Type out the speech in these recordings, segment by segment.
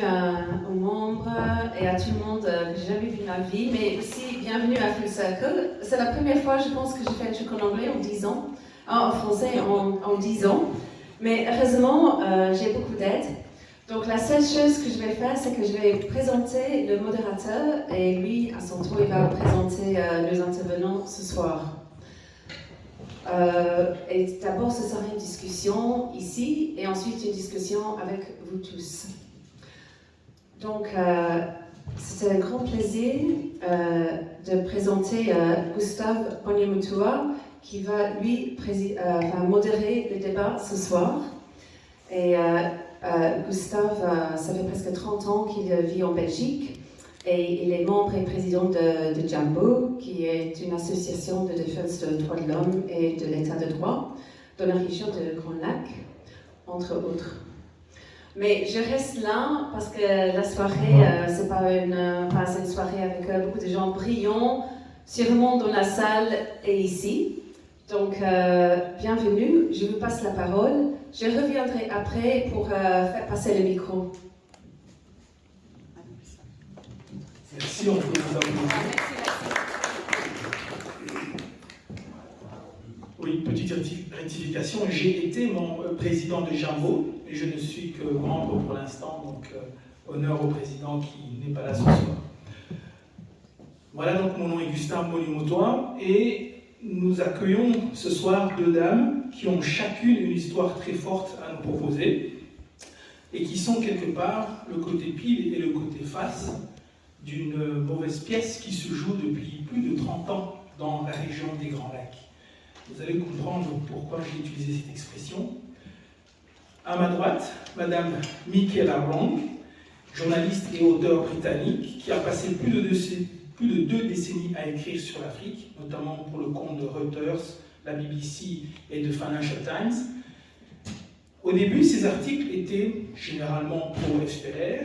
aux membres et à tout le monde que j'ai jamais vu de ma vie, mais aussi bienvenue à Full Circle. C'est la première fois, je pense, que j'ai fait un truc en anglais en 10 ans, en français en 10 ans. Mais heureusement, j'ai beaucoup d'aide. Donc la seule chose que je vais faire, c'est que je vais présenter le modérateur et lui, à son tour, il va présenter nos intervenants ce soir. Et d'abord, ce sera une discussion ici et ensuite une discussion avec vous tous. Donc, c'est un grand plaisir de présenter Gustave Bonyamutua qui va, lui, modérer le débat ce soir. Et Gustave, ça fait presque 30 ans qu'il vit en Belgique et il est membre et président de Jambo, qui est une association de défense des droits de l'homme et de l'état de droit dans la région de Grand Lac, entre autres. Mais je reste là parce que la soirée, c'est pas une soirée avec beaucoup de gens brillants, sûrement dans la salle et ici. Donc, bienvenue, je vous passe la parole. Je reviendrai après pour faire passer le micro. Merci, on peut vous applaudir. Oui, petite rectification. J'ai été mon président de Jambo et je ne suis que membre pour l'instant, donc honneur au président qui n'est pas là ce soir. Voilà, donc mon nom est Gustave Bonyamutua et nous accueillons ce soir deux dames qui ont chacune une histoire très forte à nous proposer et qui sont quelque part le côté pile et le côté face d'une mauvaise pièce qui se joue depuis plus de 30 ans dans la région des Grands Lacs. Vous allez comprendre pourquoi j'ai utilisé cette expression. À ma droite, Madame Michaela Wrong, journaliste et auteure britannique qui a passé plus de 2 décennies à écrire sur l'Afrique, notamment pour le compte de Reuters, la BBC et de Financial Times. Au début, ces articles étaient généralement pro-FPR,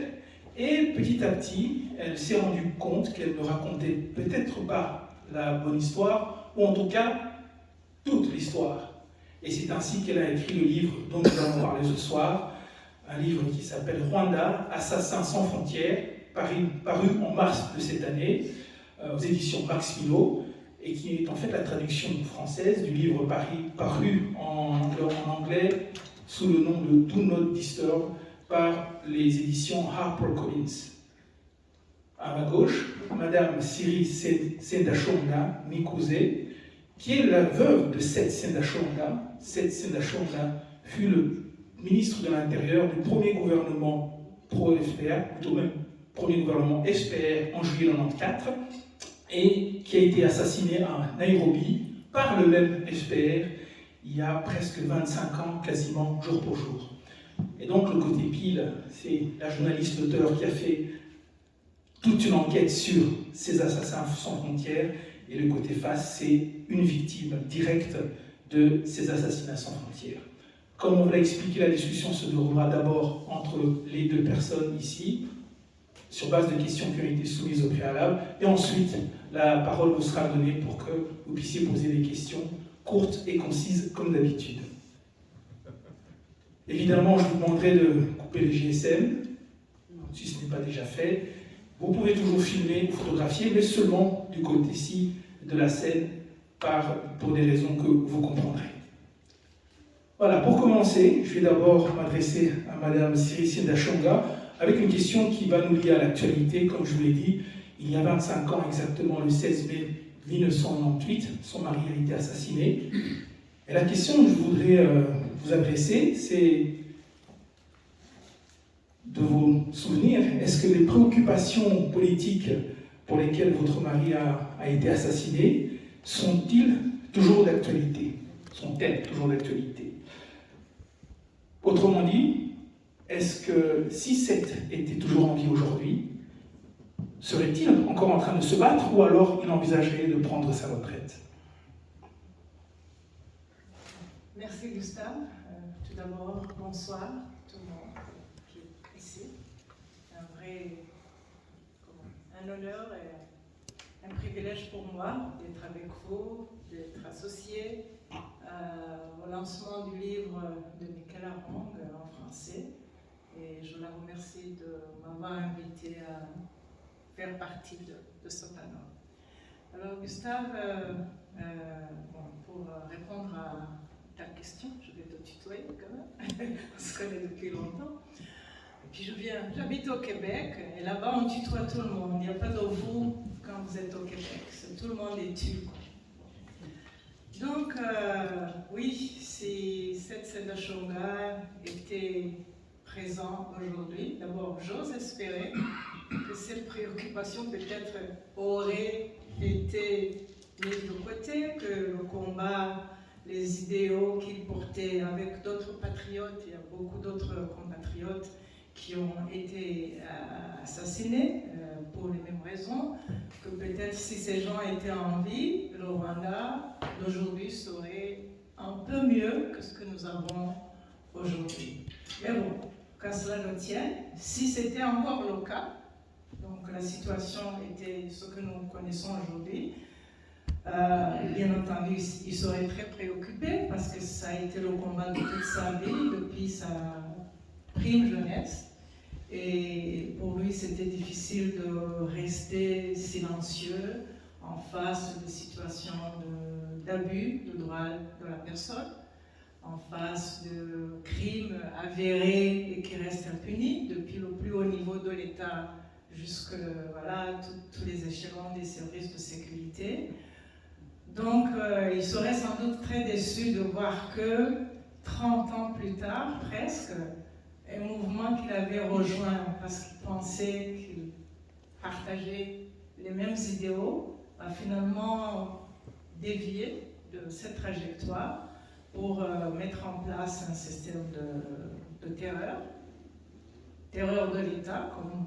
et petit à petit, elle s'est rendue compte qu'elle ne racontait peut-être pas la bonne histoire, ou en tout cas, toute l'histoire. Et c'est ainsi qu'elle a écrit le livre dont nous allons parler ce soir, un livre qui s'appelle Rwanda, Assassins sans frontières, paru en mars de cette année, aux éditions Max Milo, et qui est en fait la traduction française du livre paru en anglais sous le nom de Do Not Disturb par les éditions HarperCollins. À ma gauche, Madame Siri Sendashonga Mikuze, qui est la veuve de Seth Sendashonga. Seth Sendashonga fut le ministre de l'Intérieur du premier gouvernement pro-FPR, plutôt même premier gouvernement FPR en juillet 1994, et qui a été assassiné à Nairobi par le même FPR il y a presque 25 ans, quasiment jour pour jour. Et donc le côté pile, c'est la journaliste l'auteur qui a fait toute une enquête sur ces assassins sans frontières, et le côté face, c'est une victime directe de ces assassinats sans frontières. Comme on l'a expliqué, la discussion se déroulera d'abord entre les deux personnes ici, sur base de questions qui ont été soumises au préalable, et ensuite la parole vous sera donnée pour que vous puissiez poser des questions courtes et concises comme d'habitude. Évidemment, je vous demanderai de couper les GSM, si ce n'est pas déjà fait. Vous pouvez toujours filmer ou photographier, mais seulement du côté-ci de la scène, pour des raisons que vous comprendrez. Voilà, pour commencer, je vais d'abord m'adresser à Madame Siri Sendashonga avec une question qui va nous lier à l'actualité. Comme je vous l'ai dit, il y a 25 ans, exactement le 16 mai 1998, son mari a été assassiné. Et la question que je voudrais vous adresser, c'est de vos souvenirs. Est-ce que les préoccupations politiques pour lesquelles votre mari a été assassiné sont-elles toujours d'actualité? Sont-elles toujours d'actualité? Autrement dit, est-ce que si Seth était toujours en vie aujourd'hui, serait-il encore en train de se battre ou alors il envisagerait de prendre sa retraite? Merci Gustave. Tout d'abord, bonsoir tout le monde qui est ici. Un honneur et un privilège pour moi d'être avec vous, d'être associé au lancement du livre de Michaela Wrong en français. et je la remercie de m'avoir invité à faire partie de ce panel. Alors Gustave, pour répondre à ta question, je vais te tutoyer quand même, on se connaît depuis longtemps. Et puis j'habite au Québec, et là-bas on tutoie tout le monde, il n'y a pas de vous quand vous êtes au Québec, tout le monde est tu. Donc oui, si cette Sendashonga était présent aujourd'hui, d'abord j'ose espérer que cette préoccupation peut-être aurait été mise de côté, que le combat, les idéaux qu'il portait avec d'autres patriotes, il y a beaucoup d'autres compatriotes qui ont été assassinés pour les mêmes raisons, que peut-être si ces gens étaient en vie, le Rwanda d'aujourd'hui serait un peu mieux que ce que nous avons aujourd'hui. Mais bon, qu'à cela ne tienne, si c'était encore le cas, donc la situation était ce que nous connaissons aujourd'hui, bien entendu, il serait très préoccupé parce que ça a été le combat de toute sa vie, depuis sa prime jeunesse. Et pour lui, c'était difficile de rester silencieux en face de situations d'abus de droits de la personne, en face de crimes avérés et qui restent impunis depuis le plus haut niveau de l'État jusque tous les échelons des services de sécurité. Donc, il serait sans doute très déçu de voir que 30 ans plus tard, presque, un mouvement qu'il avait rejoint parce qu'il pensait qu'il partageait les mêmes idéaux a finalement dévié de cette trajectoire pour mettre en place un système de terreur de l'État, comme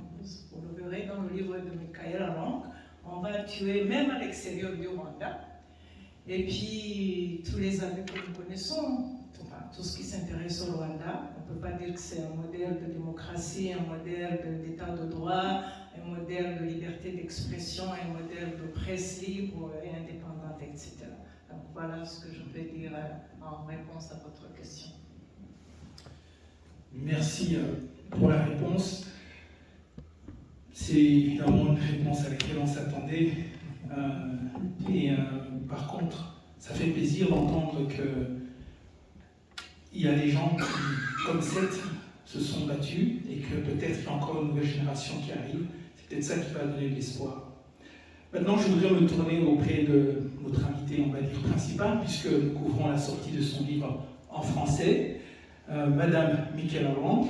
vous le verrez dans le livre de Michael Arong. On va tuer même à l'extérieur du Rwanda. Et puis, tous les abus que nous connaissons, tout ce qui s'intéresse au Rwanda, on ne peut pas dire que c'est un modèle de démocratie, un modèle d'état de droit, un modèle de liberté d'expression, un modèle de presse libre et indépendante, etc. Donc voilà ce que je peux dire en réponse à votre question. Merci pour la réponse. C'est évidemment une réponse à laquelle on s'attendait. Par contre, ça fait plaisir d'entendre qu'il y a des gens qui, comme Seth, se sont battus et que peut-être qu'il y a encore une nouvelle génération qui arrive. C'est peut-être ça qui va donner de l'espoir. Maintenant, je voudrais me tourner auprès de notre invité, on va dire, principal, puisque nous couvrons la sortie de son livre en français, Madame Michael Arong.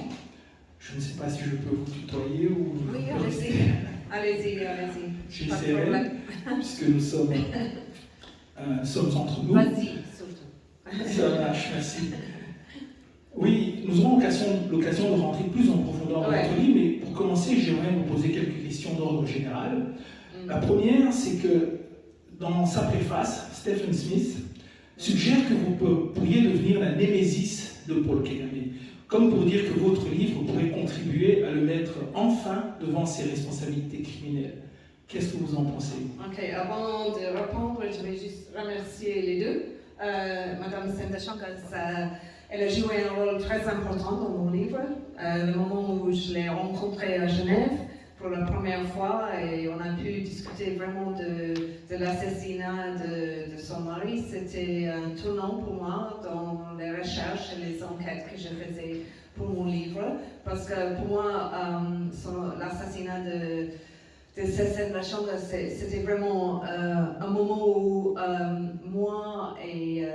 Je ne sais pas si je peux vous tutoyer ou... Oui, allez-y. J'essaierai, puisque nous sommes entre nous. Vas-y, surtout. Ça marche, merci. Oui, nous aurons l'occasion de rentrer plus en profondeur dans votre livre, mais pour commencer, j'aimerais vous poser quelques questions d'ordre général. La première, c'est que dans sa préface, Stephen Smith suggère que vous pourriez devenir la némésis de Paul Kagame, comme pour dire que votre livre pourrait contribuer à le mettre enfin devant ses responsabilités criminelles. Qu'est-ce que vous en pensez? Ok, avant de répondre, je vais juste remercier les deux. Madame Sendashonga, elle a joué un rôle très important dans mon livre. Le moment où je l'ai rencontrée à Genève pour la première fois et on a pu discuter vraiment de l'assassinat de son mari, c'était un tournant pour moi dans les recherches et les enquêtes que je faisais pour mon livre. Parce que pour moi, l'assassinat de Sendashonga, c'était vraiment un moment où moi et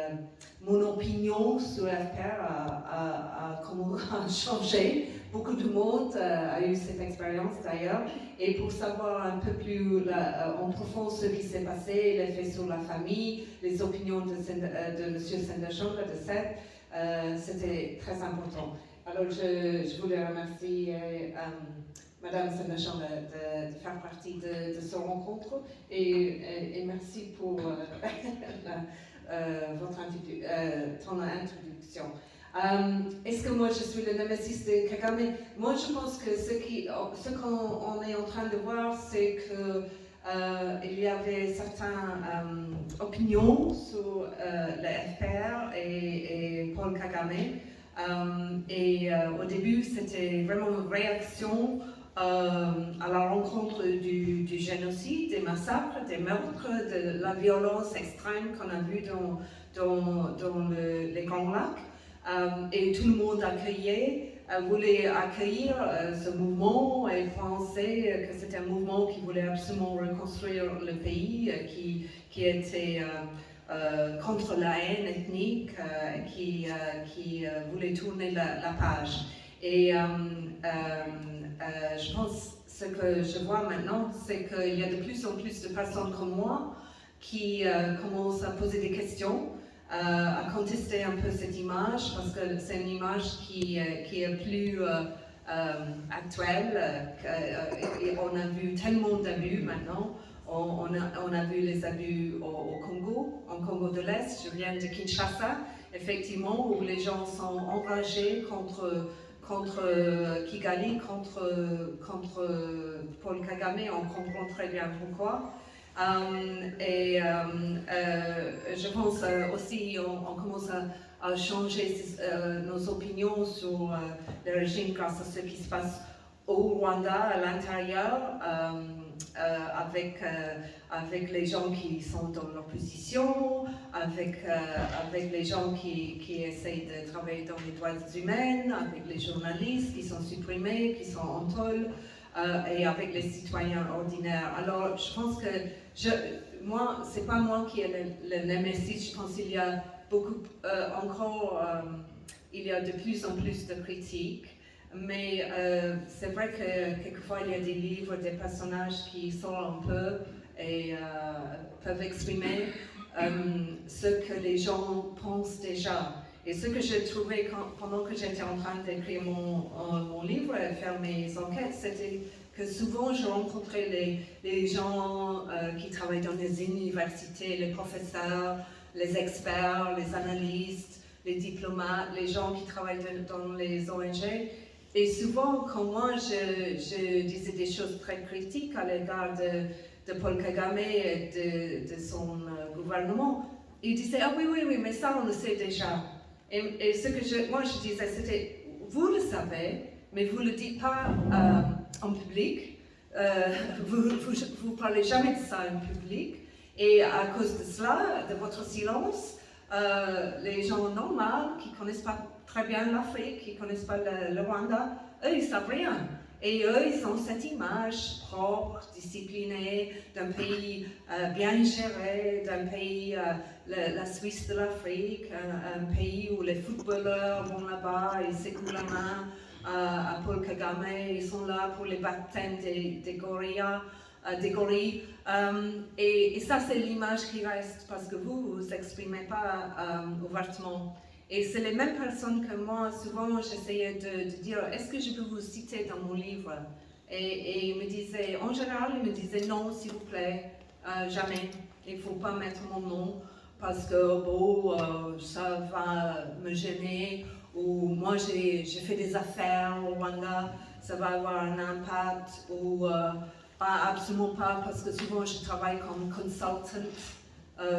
mon opinion sur l'affaire a changé. Beaucoup de monde a eu cette expérience d'ailleurs. Et pour savoir un peu plus en profond ce qui s'est passé, l'effet sur la famille, les opinions de M. Sendashonga, de Seth, c'était très important. Alors je voulais remercier Madame Sendashonga de faire partie de cette rencontre et merci pour ton introduction. Est-ce que moi je suis le némésis de Kagame? Moi je pense que ce qu'on est en train de voir, c'est qu'il y avait certaines opinions sur le FPR et Paul Kagame. Au début, c'était vraiment une réaction à la rencontre du génocide, des massacres, des meurtres, de la violence extrême qu'on a vue dans les Grands Lacs. Et tout le monde voulait accueillir ce mouvement et pensait que c'était un mouvement qui voulait absolument reconstruire le pays, qui était contre la haine ethnique, qui voulait tourner la page. Et je pense, ce que je vois maintenant, c'est qu'il y a de plus en plus de personnes comme moi qui commencent à poser des questions, à contester un peu cette image, parce que c'est une image qui est plus actuelle. Et on a vu tellement d'abus maintenant. On a vu les abus au Congo, en Congo de l'Est. Je viens de Kinshasa, effectivement, où les gens sont enragés contre Kigali, contre Paul Kagame. On comprend très bien pourquoi. Je pense aussi on commence à changer nos opinions sur le régime grâce à ce qui se passe au Rwanda, à l'intérieur, avec les gens qui sont dans l'opposition, avec les gens qui essayent de travailler dans les droits humains, avec les journalistes qui sont supprimés, qui sont en tôle, et avec les citoyens ordinaires. Alors, je pense que c'est pas moi qui ai le némésis. Je pense qu'il y a beaucoup il y a de plus en plus de critiques. Mais c'est vrai que quelquefois il y a des livres, des personnages qui sortent un peu et peuvent exprimer ce que les gens pensent déjà. Et ce que j'ai trouvé pendant que j'étais en train d'écrire mon livre et faire mes enquêtes, c'était que souvent je rencontrais les gens qui travaillent dans les universités, les professeurs, les experts, les analystes, les diplomates, les gens qui travaillent dans les ONG. Et souvent, quand moi je disais des choses très critiques à l'égard de Paul Kagame et de son gouvernement, ils disaient « Ah oui, mais ça on le sait déjà ». Et ce que moi je disais, c'était « Vous le savez, mais vous ne le dites pas en public, vous ne parlez jamais de ça en public, et à cause de cela, de votre silence, les gens normaux qui ne connaissent pas très bien l'Afrique, qui ne connaissent pas le Rwanda, eux, ils ne savent rien. Et eux, ils ont cette image propre, disciplinée, d'un pays bien géré, d'un pays, la Suisse de l'Afrique, un pays où les footballeurs vont là-bas, ils secouent la main à Paul Kagame, ils sont là pour les baptêmes des gorilles. Et ça, c'est l'image qui reste, parce que vous ne vous exprimez pas ouvertement. Et c'est les mêmes personnes que moi, souvent j'essayais de dire « Est-ce que je peux vous citer dans mon livre ?» Et ils me disaient, en général, ils me disaient « Non, s'il vous plaît, jamais, il ne faut pas mettre mon nom, parce que ça va me gêner, ou moi j'ai fait des affaires au Rwanda, ça va avoir un impact, ou absolument pas, parce que souvent je travaille comme consultant,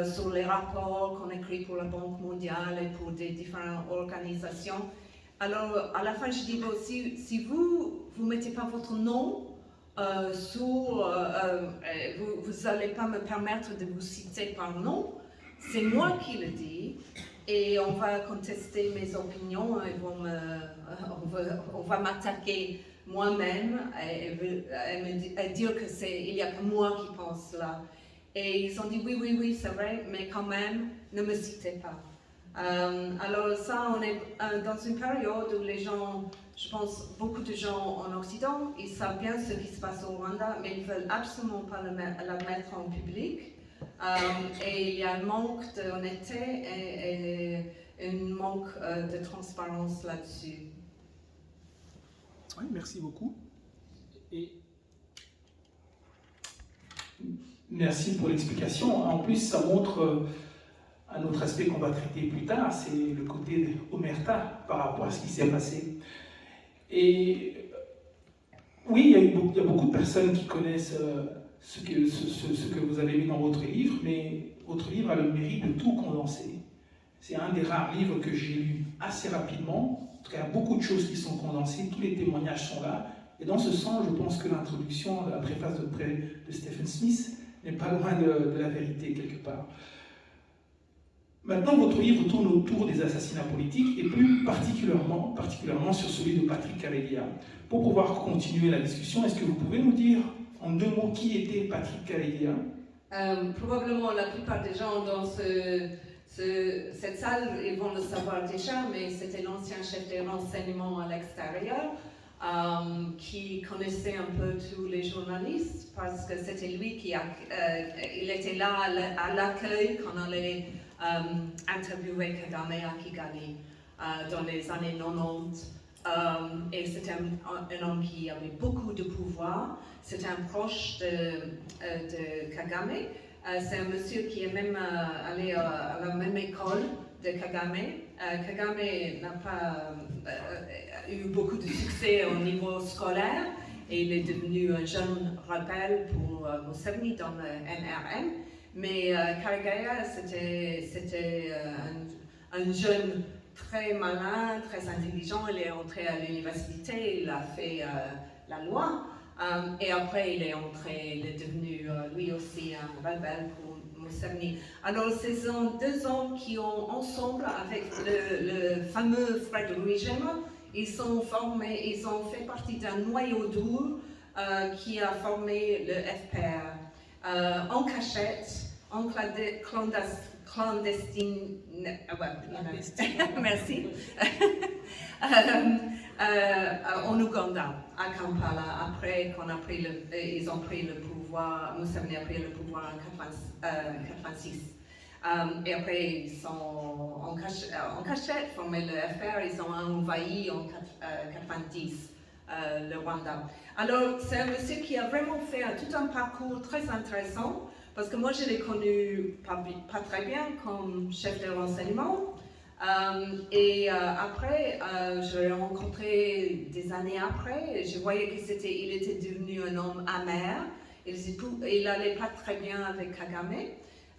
sur les rapports qu'on écrit pour la Banque mondiale et pour des différentes organisations. Alors, à la fin, je dis, si vous ne mettez pas votre nom vous n'allez pas me permettre de vous citer par nom, c'est moi qui le dis, et on va contester mes opinions, on va m'attaquer moi-même et dire qu'il n'y a que moi qui pense cela. Et ils ont dit oui, c'est vrai, mais quand même, ne me citez pas. Alors ça, on est dans une période où les gens, je pense, beaucoup de gens en Occident, ils savent bien ce qui se passe au Rwanda, mais ils ne veulent absolument pas la mettre en public. Et il y a un manque d'honnêteté et un manque de transparence là-dessus. Oui, merci beaucoup. Et merci pour l'explication. En plus, ça montre un autre aspect qu'on va traiter plus tard, c'est le côté omerta par rapport à ce qui s'est passé. Et oui, il y a beaucoup de personnes qui connaissent ce que vous avez mis dans votre livre, mais votre livre a le mérite de tout condenser. C'est un des rares livres que j'ai lu assez rapidement. En tout cas, il y a beaucoup de choses qui sont condensées, tous les témoignages sont là. Et dans ce sens, je pense que l'introduction, la préface de Stephen Smith n'est pas loin de la vérité quelque part. Maintenant, votre livre tourne autour des assassinats politiques et plus particulièrement sur celui de Patrick Karegeya. Pour pouvoir continuer la discussion, est-ce que vous pouvez nous dire en 2 mots qui était Patrick Karegeya? Probablement la plupart des gens dans cette salle ils vont le savoir déjà, mais c'était l'ancien chef des renseignements à l'extérieur qui connaissait un peu tous les journalistes parce que c'était lui qui il était là à l'accueil quand on allait interviewer Kagame à Kigali dans les années 90. Et c'était un homme qui avait beaucoup de pouvoir. C'était un proche de Kagame. C'est un monsieur qui est même allé à la même école de Kagame. Kagame n'a pas eu beaucoup de succès au niveau scolaire et il est devenu un jeune rebelle pour Museveni dans le NRM. Mais Karegeya, c'était un jeune très malin, très intelligent. Il est entré à l'université, il a fait la loi. Et après, il est devenu lui aussi un rebelle pour Museveni. Alors, ce sont 2 hommes qui ont ensemble, avec le fameux Fred Rwigema, ils ont fait partie d'un noyau dur qui a formé le FPR en cachette, en clandestine, merci, en Ouganda, à Kampala, après ils ont pris le pouvoir, Museveni a pris le pouvoir en 1986. Et après, ils sont en cachette, formé le FPR, ils ont envahi en 1990 le Rwanda. Alors, c'est un monsieur qui a vraiment fait tout un parcours très intéressant, parce que moi, je l'ai connu pas très bien comme chef de renseignement. Et après, je l'ai rencontré des années après, et je voyais qu'il était devenu un homme amer. Il n'allait pas très bien avec Kagame.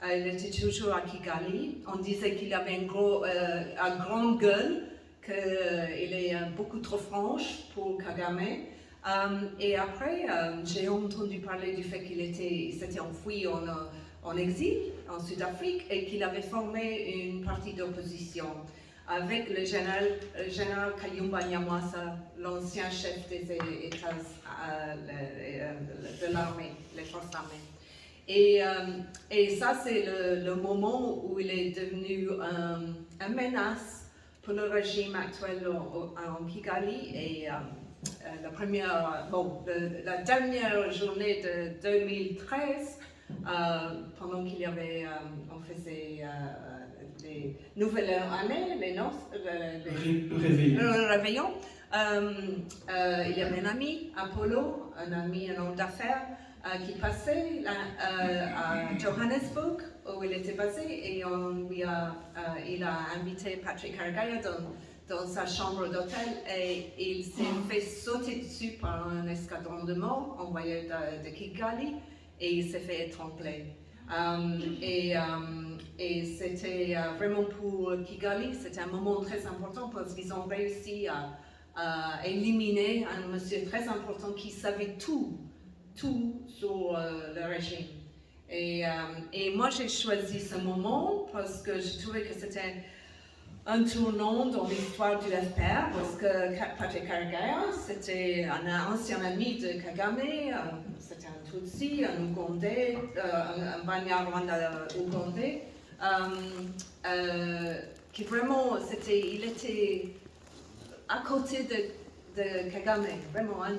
Il était toujours à Kigali. On disait qu'il avait une grande gueule, qu'il est beaucoup trop franche pour Kagame. Et après, j'ai entendu parler du fait qu'il s'était enfui en exil, en Sud-Afrique, et qu'il avait formé une partie d'opposition avec le général Kayumba Nyamwasa, l'ancien chef des États de l'armée, les forces armées. Et ça, c'est le moment où il est devenu une menace pour le régime actuel en Kigali. Et la dernière journée de 2013, pendant qu'il y avait, on faisait les nouvelles années, les noces, le réveillon, il y avait un ami, Apollo, un homme d'affaires, qui passait à Johannesburg, où il était basé, et il a invité Patrick Karegeya dans sa chambre d'hôtel, et il s'est fait sauter dessus par un escadron de morts envoyé de Kigali, et il s'est fait étrangler. Et c'était vraiment pour Kigali, c'était un moment très important parce qu'ils ont réussi à éliminer un monsieur très important qui savait tout sur le régime. Et moi j'ai choisi ce moment parce que je trouvais que c'était un tournant dans l'histoire du FPR, parce que Patrick Karegeya, c'était un ancien ami de Kagame, c'était un Tutsi, un Ougandais, un Banyarwanda ougandais, qui vraiment, il était à côté de Kagame, vraiment un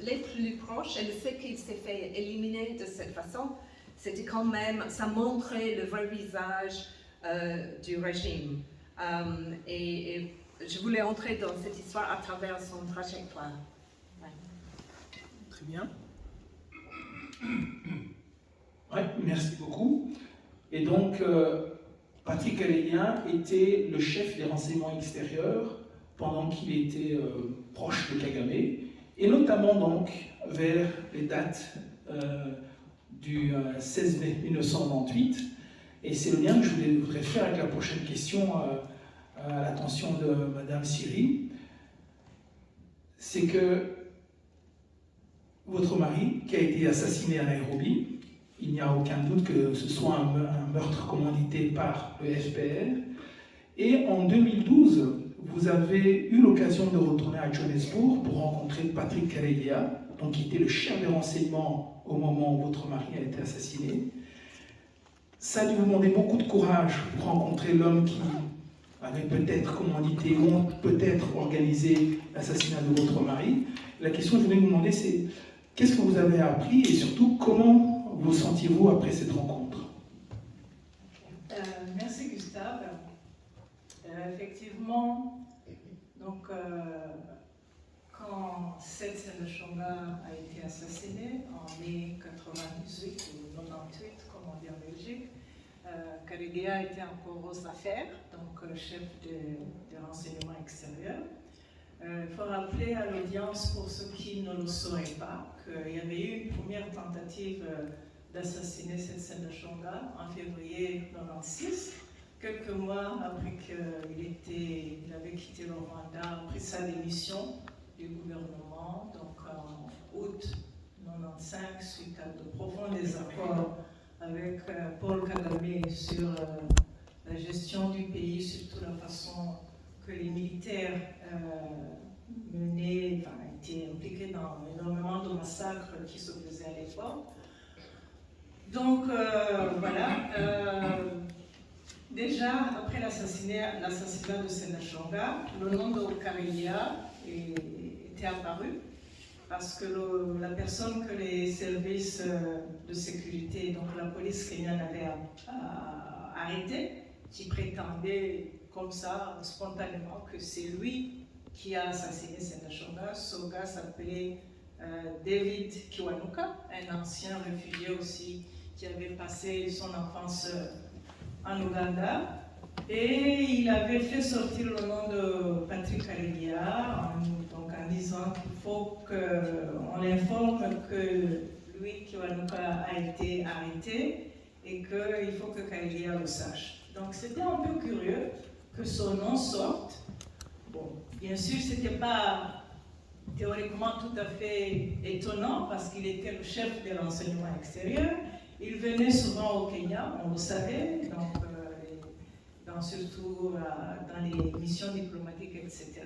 les plus proches, et le fait qu'il s'est fait éliminer de cette façon, c'était quand même, ça montrait le vrai visage du régime. Et je voulais entrer dans cette histoire à travers son trajectoire. Ouais. Très bien. Ouais, merci beaucoup. Et donc, Patrick Karegeya était le chef des renseignements extérieurs pendant qu'il était proche de Kagame, et notamment donc vers les dates du 16 mai 1998. Et c'est le lien que je voudrais faire avec la prochaine question à l'attention de Madame Siri. C'est que votre mari, qui a été assassiné à Nairobi, il n'y a aucun doute que ce soit un meurtre commandité par le FPR. Et en 2012, vous avez eu l'occasion de retourner à Johannesburg pour rencontrer Patrick Karegeya, donc qui était le chef des renseignements au moment où votre mari a été assassiné. Ça a dû vous demander beaucoup de courage pour rencontrer l'homme qui avait peut-être commandité ou peut-être organisé l'assassinat de votre mari. La question que je voulais vous demander, c'est qu'est-ce que vous avez appris et surtout comment vous sentiez-vous après cette rencontre? Merci Gustave. Effectivement, donc quand Seth Senechonga a été assassiné en mai 98 ou 98, comme on dit en Belgique, Karegeya était encore aux affaires, donc chef des renseignements extérieurs. Il faut rappeler à l'audience, pour ceux qui ne le sauraient pas, qu'il y avait eu une première tentative d'assassiner Seth Senechonga en février 1996, quelques mois après qu'il avait quitté le Rwanda, après sa démission du gouvernement, donc en août 1995, suite à de profonds désaccords avec Paul Kagame sur la gestion du pays, surtout la façon que les militaires étaient impliqués dans énormément de massacres qui se faisaient à l'époque. Donc voilà, déjà après l'assassinat de Senechonga, le nom de Karegeya était apparu parce que la personne que les services de sécurité, donc la police kenyane avait arrêtée, qui prétendait comme ça, spontanément, que c'est lui qui a assassiné Senechonga. Ce gars s'appelait David Kiwanuka, un ancien réfugié aussi, qui avait passé son enfance en Ouganda. Et il avait fait sortir le nom de Patrick Karegeya en disant qu'il faut qu'on l'informe que lui, Kiwanuka, a été arrêté et qu'il faut que Karegeya le sache. Donc c'était un peu curieux que son nom sorte. Bon, bien sûr, ce n'était pas théoriquement tout à fait étonnant parce qu'il était le chef des renseignements extérieurs. Il venait souvent au Kenya, on le savait, donc, surtout dans les missions diplomatiques, etc.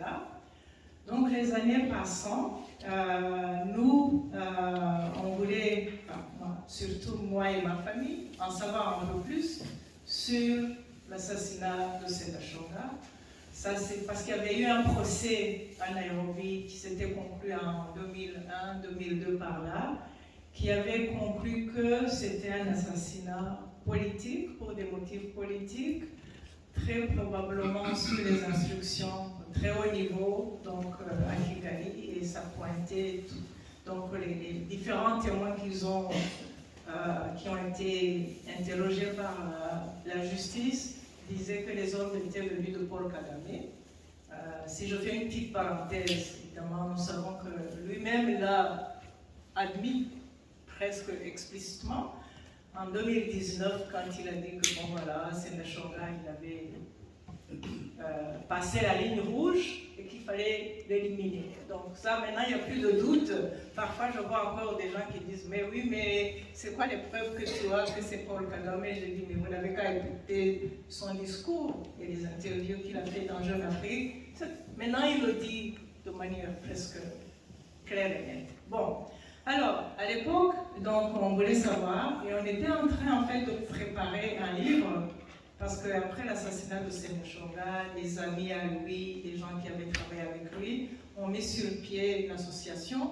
Donc les années passant, nous, on voulait, surtout moi et ma famille, en savoir un peu plus sur l'assassinat de Senechonga. Ça, c'est parce qu'il y avait eu un procès à Nairobi qui s'était conclu en 2001-2002 par là, qui avait conclu que c'était un assassinat politique, pour des motifs politiques, très probablement sous les instructions très haut niveau, donc à Kigali, et ça pointait donc les différents témoins qui ont été interrogés par la justice disaient que les hommes étaient venus de Paul Kagame. Si je fais une petite parenthèse, évidemment, nous savons que lui-même l'a admis presque explicitement en 2019 quand il a dit que bon voilà, Senechonga, il avait passé la ligne rouge et qu'il fallait l'éliminer. Donc ça, maintenant, il n'y a plus de doute. Parfois, je vois encore des gens qui disent, mais oui, mais c'est quoi les preuves que tu as que c'est Paul Kagame? Je dis, mais vous n'avez qu'à écouter son discours et les interviews qu'il a fait dans Jeune Afrique. Maintenant, il le dit de manière presque claire et nette. Bon, alors, à l'époque, donc, on voulait savoir, et on était en train, en fait, de préparer un livre, parce qu'après l'assassinat de Senechonga, des amis à lui, des gens qui avaient travaillé avec lui, ont mis sur pied une association,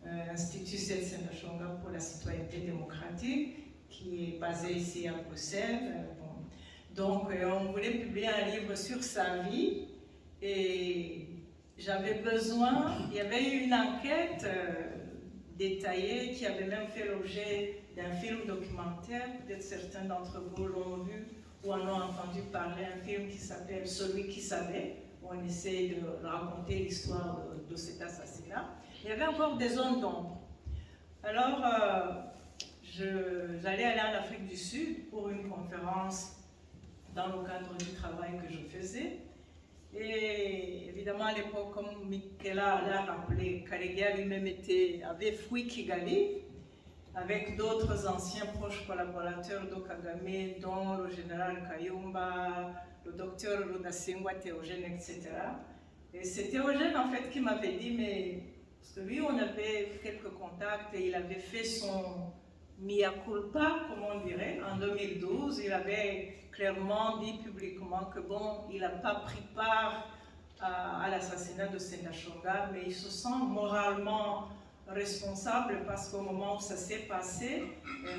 l'Institut Seth Senechonga pour la citoyenneté démocratique, qui est basée ici à Bruxelles. Donc, on voulait publier un livre sur sa vie, et j'avais besoin, il y avait eu une enquête détaillée qui avait même fait l'objet d'un film documentaire, peut-être certains d'entre vous l'ont vu ou en ont entendu parler, un film qui s'appelle Celui qui savait, où on essaie de raconter l'histoire de cet assassinat. Il y avait encore des zones d'ombre. Alors, j'allais aller en Afrique du Sud pour une conférence dans le cadre du travail que je faisais. Et évidemment, à l'époque, comme Michela l'a rappelé, Karegeya lui-même avait fui Kigali avec d'autres anciens proches collaborateurs de Kagame, dont le général Kayumba, le docteur Rudasingwa Théogène, etc. Et c'est Théogène, en fait, qui m'avait dit, mais parce que lui, on avait quelques contacts et il avait fait son mea culpa, comme on dirait, en 2012. Il avait clairement dit publiquement que bon, il n'a pas pris part à l'assassinat de Sendashonga, mais il se sent moralement responsable parce qu'au moment où ça s'est passé,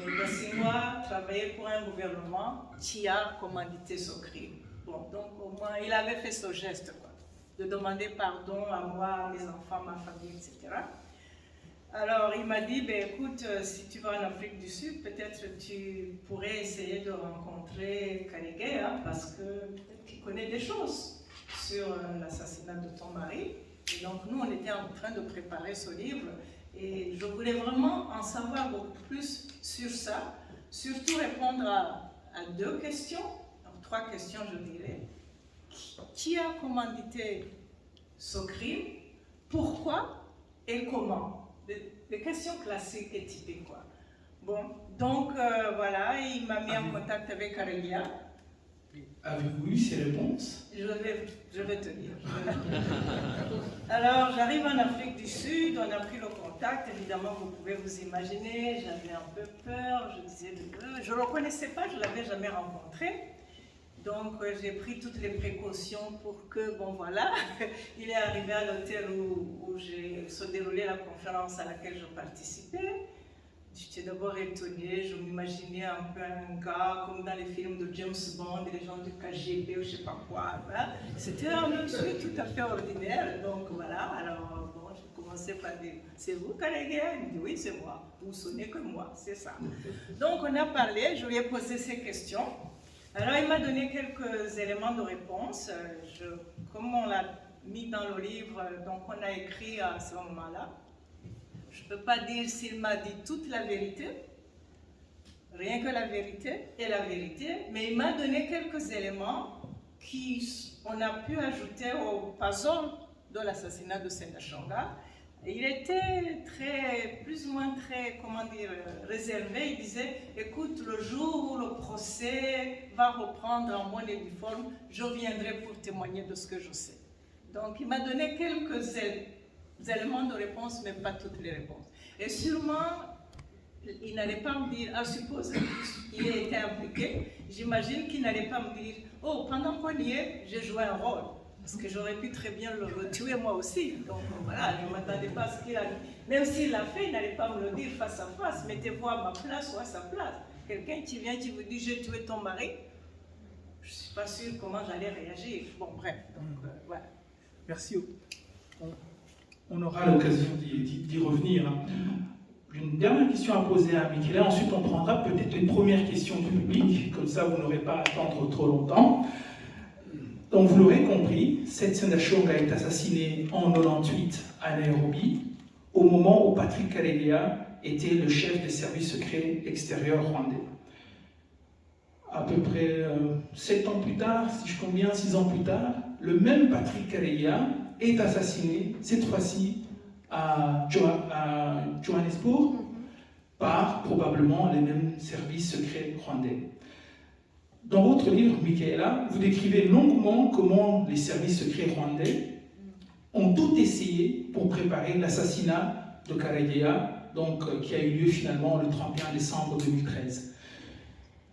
Rudasingwa travaillait pour un gouvernement qui a commandité ce crime. Bon, donc au moins, il avait fait ce geste, quoi, de demander pardon à moi, à mes enfants, ma famille, etc. Alors il m'a dit, ben, écoute, si tu vas en Afrique du Sud, peut-être tu pourrais essayer de rencontrer Karegeya parce que peut-être qu'il connaît des choses sur l'assassinat de ton mari. Et donc nous, on était en train de préparer ce livre et je voulais vraiment en savoir beaucoup plus sur ça, surtout répondre à deux questions, donc 3 questions je dirais. Qui a commandité ce crime? Pourquoi et comment? Des questions classiques et typiques, quoi. Bon, donc voilà, il m'a mis en contact avec Karegeya. Avez-vous eu ces réponses? Je vais te dire. Alors, j'arrive en Afrique du Sud, on a pris le contact, évidemment, vous pouvez vous imaginer, j'avais un peu peur, je disais, je ne le connaissais pas, je ne l'avais jamais rencontré. Donc, j'ai pris toutes les précautions pour que, bon voilà, il est arrivé à l'hôtel où se déroulait la conférence à laquelle je participais. J'étais d'abord étonnée, je m'imaginais un peu un gars comme dans les films de James Bond, les gens du KGB ou je ne sais pas quoi. Hein. C'était un monsieur tout à fait ordinaire, donc voilà. Alors, bon, j'ai commencé par dire, c'est vous Karegeya? Il me dit, oui, c'est moi. Vous sonnez que moi, c'est ça. Donc, on a parlé, je lui ai posé ces questions. Alors, il m'a donné quelques éléments de réponse. Comme on l'a mis dans le livre, donc on a écrit à ce moment-là. Je ne peux pas dire s'il m'a dit toute la vérité, rien que la vérité et la vérité, mais il m'a donné quelques éléments qu'on a pu ajouter au puzzle de l'assassinat de Sendashonga. Il était plus ou moins comment dire, réservé. Il disait, écoute, le jour où le procès va reprendre en bonne et due forme, je viendrai pour témoigner de ce que je sais. Donc, il m'a donné quelques éléments de réponse, mais pas toutes les réponses. Et sûrement, il n'allait pas me dire, suppose qu'il ait été impliqué, j'imagine qu'il n'allait pas me dire, oh, pendant qu'on y est, j'ai joué un rôle. Parce que j'aurais pu très bien le tuer moi aussi. Donc voilà, je ne m'attendais pas à ce qu'il a dit. Même s'il l'a fait, il n'allait pas me le dire face à face. Mettez-vous à ma place ou à sa place. Quelqu'un qui vient, qui vous dit j'ai tué ton mari, je ne suis pas sûre comment j'allais réagir. Bon, bref, donc voilà. Merci. On aura l'occasion d'y revenir. J'ai une dernière question à poser à Michela. Ensuite, on prendra peut-être les premières questions du public. Comme ça, vous n'aurez pas à attendre trop longtemps. Donc, vous l'aurez compris, Sendashonga est assassiné en 98 à Nairobi, au moment où Patrick Karegeya était le chef des services secrets extérieurs rwandais. À peu près 7 ans plus tard, si je compte bien 6 ans plus tard, le même Patrick Karegeya est assassiné, cette fois-ci à Johannesburg, par probablement les mêmes services secrets rwandais. Dans votre livre, Michela, vous décrivez longuement comment les services secrets rwandais ont tout essayé pour préparer l'assassinat de Karegeya, qui a eu lieu finalement le 31 décembre 2013.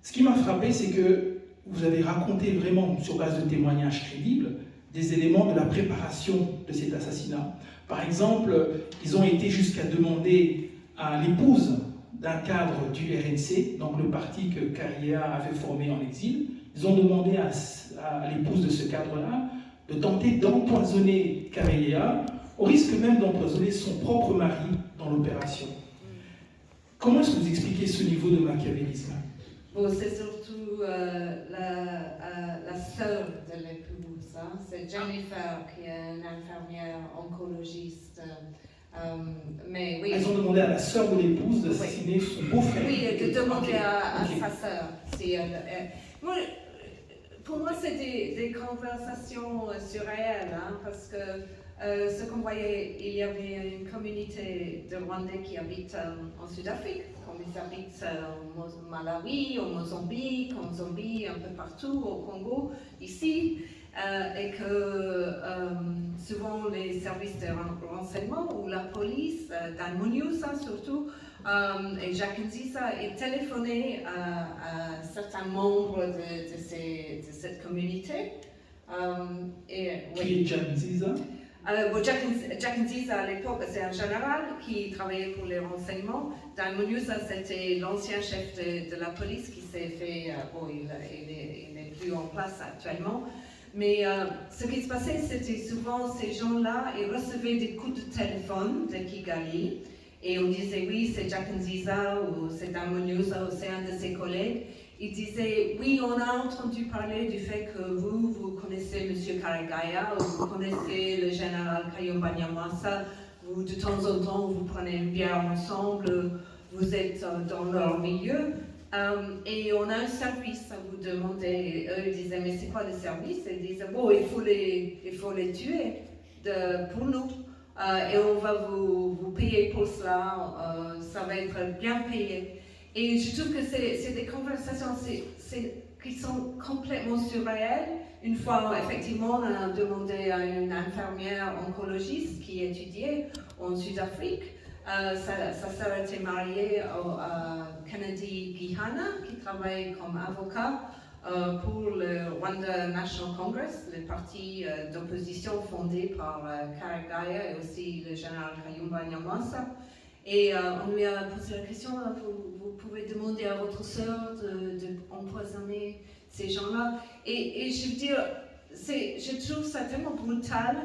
Ce qui m'a frappé, c'est que vous avez raconté vraiment, sur base de témoignages crédibles, des éléments de la préparation de cet assassinat. Par exemple, ils ont été jusqu'à demander à l'épouse d'un cadre du RNC, donc le parti que Karegeya avait formé en exil, ils ont demandé à l'épouse de ce cadre-là de tenter d'empoisonner Karegeya, au risque même d'empoisonner son propre mari dans l'opération. Comment est-ce que vous expliquez ce niveau de machiavélisme? Bon, c'est surtout la sœur de l'épouse, hein. C'est Jennifer qui est une infirmière oncologiste Mais oui. Elles ont demandé à la sœur de l'épouse d'assassiner son beau-frère. Oui, de demander à Ok. sa sœur. Pour moi, c'est des conversations surréelles, hein, parce que ce qu'on voyait, il y avait une communauté de Rwandais qui habitent en Sud-Afrique, comme ils habitent au Malawi, au Mozambique, en Zambie, un peu partout, au Congo, ici, et que souvent les services de renseignement ou la police, Dan Munyusa surtout, et Jacques Nziza, est téléphoné à certains membres de cette communauté. Qui est Jacques Nziza? Jacques Nziza, à l'époque, c'est un général qui travaillait pour les renseignements. Dan Munyusa, c'était l'ancien chef de la police qui s'est fait... il n'est plus en place actuellement. Mais ce qui se passait, c'était souvent ces gens-là, ils recevaient des coups de téléphone de Kigali. Et on disait, oui, c'est Jacques Nziza, ou c'est Dan Munyusa, ou c'est un de ses collègues. Il disait, oui, on a entendu parler du fait que vous connaissez M. Karegeya, ou vous connaissez le général Kayumba Nyamwasa, vous, de temps en temps, vous prenez une bière ensemble, vous êtes dans leur milieu, et on a un service à vous demander. Et eux disaient, mais c'est quoi le service? Ils disaient, bon, il faut les tuer pour nous. Et on va vous payer pour cela, ça va être bien payé. Et je trouve que c'est des conversations qui sont complètement surréelles. Une fois, effectivement, on a demandé à une infirmière oncologiste qui étudiait en Sud-Afrique. Sa sœur était mariée à Kennedy Gihana, qui travaille comme avocat pour le Rwanda National Congress, le parti d'opposition fondé par Karegeya et aussi le général Kayumba Nyamwasa. Et on lui a posé la question, vous pouvez demander à votre sœur d'empoisonner ces gens-là. Et je veux dire, je trouve ça tellement brutal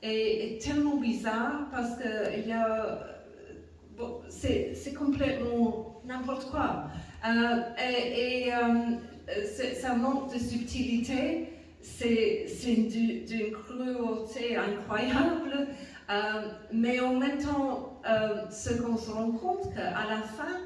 et tellement bizarre parce que c'est complètement n'importe quoi. Ça manque de subtilité, c'est d'une cruauté incroyable, mais en même temps, ce qu'on se rend compte qu'à la fin,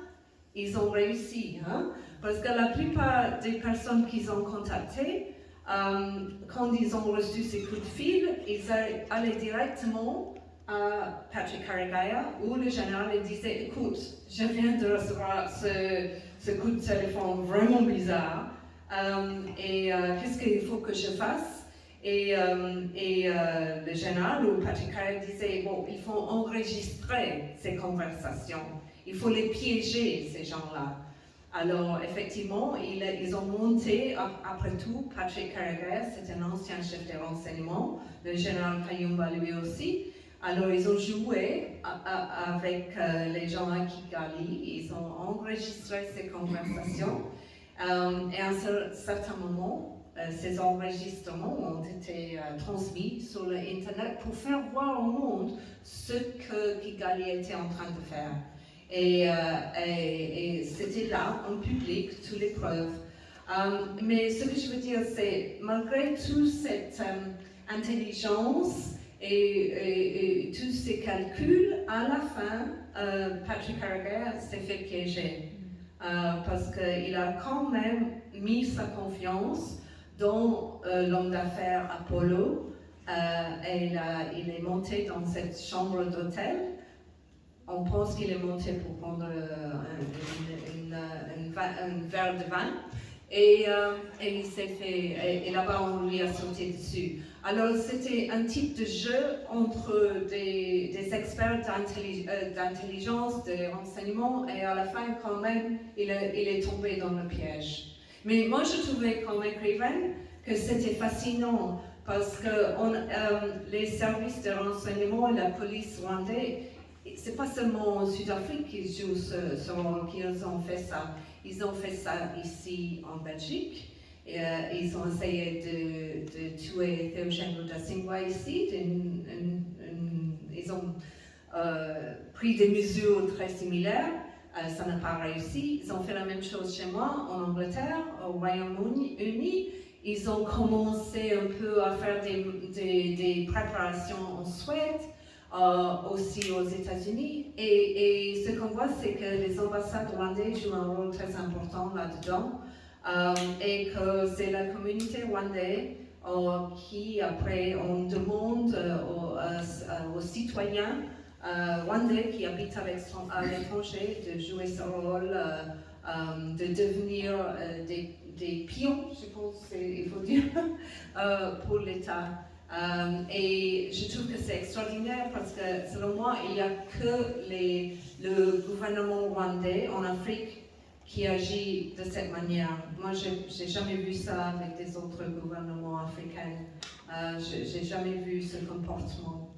ils ont réussi, hein? Parce que la plupart des personnes qu'ils ont contactées, quand ils ont reçu ces coups de fil, ils allaient directement à Patrick Karegeya où le général disait, écoute, je viens de recevoir ce coup de téléphone vraiment bizarre, et qu'est-ce qu'il faut que je fasse? Et le général ou Patrick Karegeya disait, bon, il faut enregistrer ces conversations, il faut les piéger, ces gens-là. Alors, effectivement, ils ont monté, après tout, Patrick Karegeya, c'est un ancien chef de renseignement, le général Kayumba lui aussi. Alors, ils ont joué avec les gens à Kigali, ils ont enregistré ces conversations, et à un certain moment, ces enregistrements ont été transmis sur l'Internet pour faire voir au monde ce que Kigali était en train de faire. Et c'était là, en public, toutes les preuves. Mais ce que je veux dire, c'est, malgré toute cette intelligence et tous ces calculs, à la fin, Patrick Karegeya s'est fait piéger. Parce qu'il a quand même mis sa confiance dans l'homme d'affaires Apollo. Et il est monté dans cette chambre d'hôtel. On pense qu'il est monté pour prendre un verre de vin. Et il s'est fait, et là-bas on lui a sauté dessus. Alors c'était un type de jeu entre des experts d'intelligence, de renseignement, et à la fin quand même il est tombé dans le piège. Mais moi je trouvais comme écrivaine que c'était fascinant parce que les services de renseignement et la police rwandaise, c'est pas seulement en Sud-Afrique qu'ils jouent ce rôle, qu'ils ont fait ça. Ils ont fait ça ici en Belgique. Et, ils ont essayé de tuer Eugène Rudasingwa ici. Ils ont pris des mesures très similaires. Ça n'a pas réussi. Ils ont fait la même chose chez moi, en Angleterre, au Royaume-Uni. Ils ont commencé un peu à faire des préparations en Suède. aussi aux États-Unis. Et ce qu'on voit, c'est que les ambassades rwandaises jouent un rôle très important là-dedans. Et que c'est la communauté rwandaise qui, après, on demande aux citoyens rwandais qui habitent à l'étranger de jouer ce rôle, de devenir des pions, je pense il faut dire, pour l'État. Et je trouve que c'est extraordinaire parce que, selon moi, il n'y a que le gouvernement rwandais en Afrique qui agit de cette manière. Moi, je n'ai jamais vu ça avec des autres gouvernements africains. Je n'ai jamais vu ce comportement.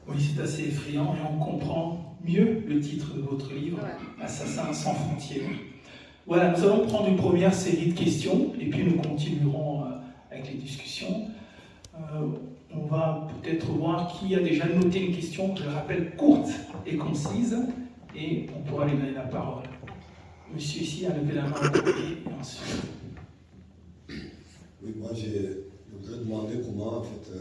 Oui, c'est assez effrayant et on comprend mieux le titre de votre livre, Ouais. Assassins sans frontières. Voilà, nous allons prendre une première série de questions et puis nous continuerons avec les discussions. On va peut-être voir qui a déjà noté une question, je le rappelle, courte et concise, et on pourra lui donner la parole. Monsieur ici a levé la main en premier et ensuite. Oui, moi je voudrais demander comment en fait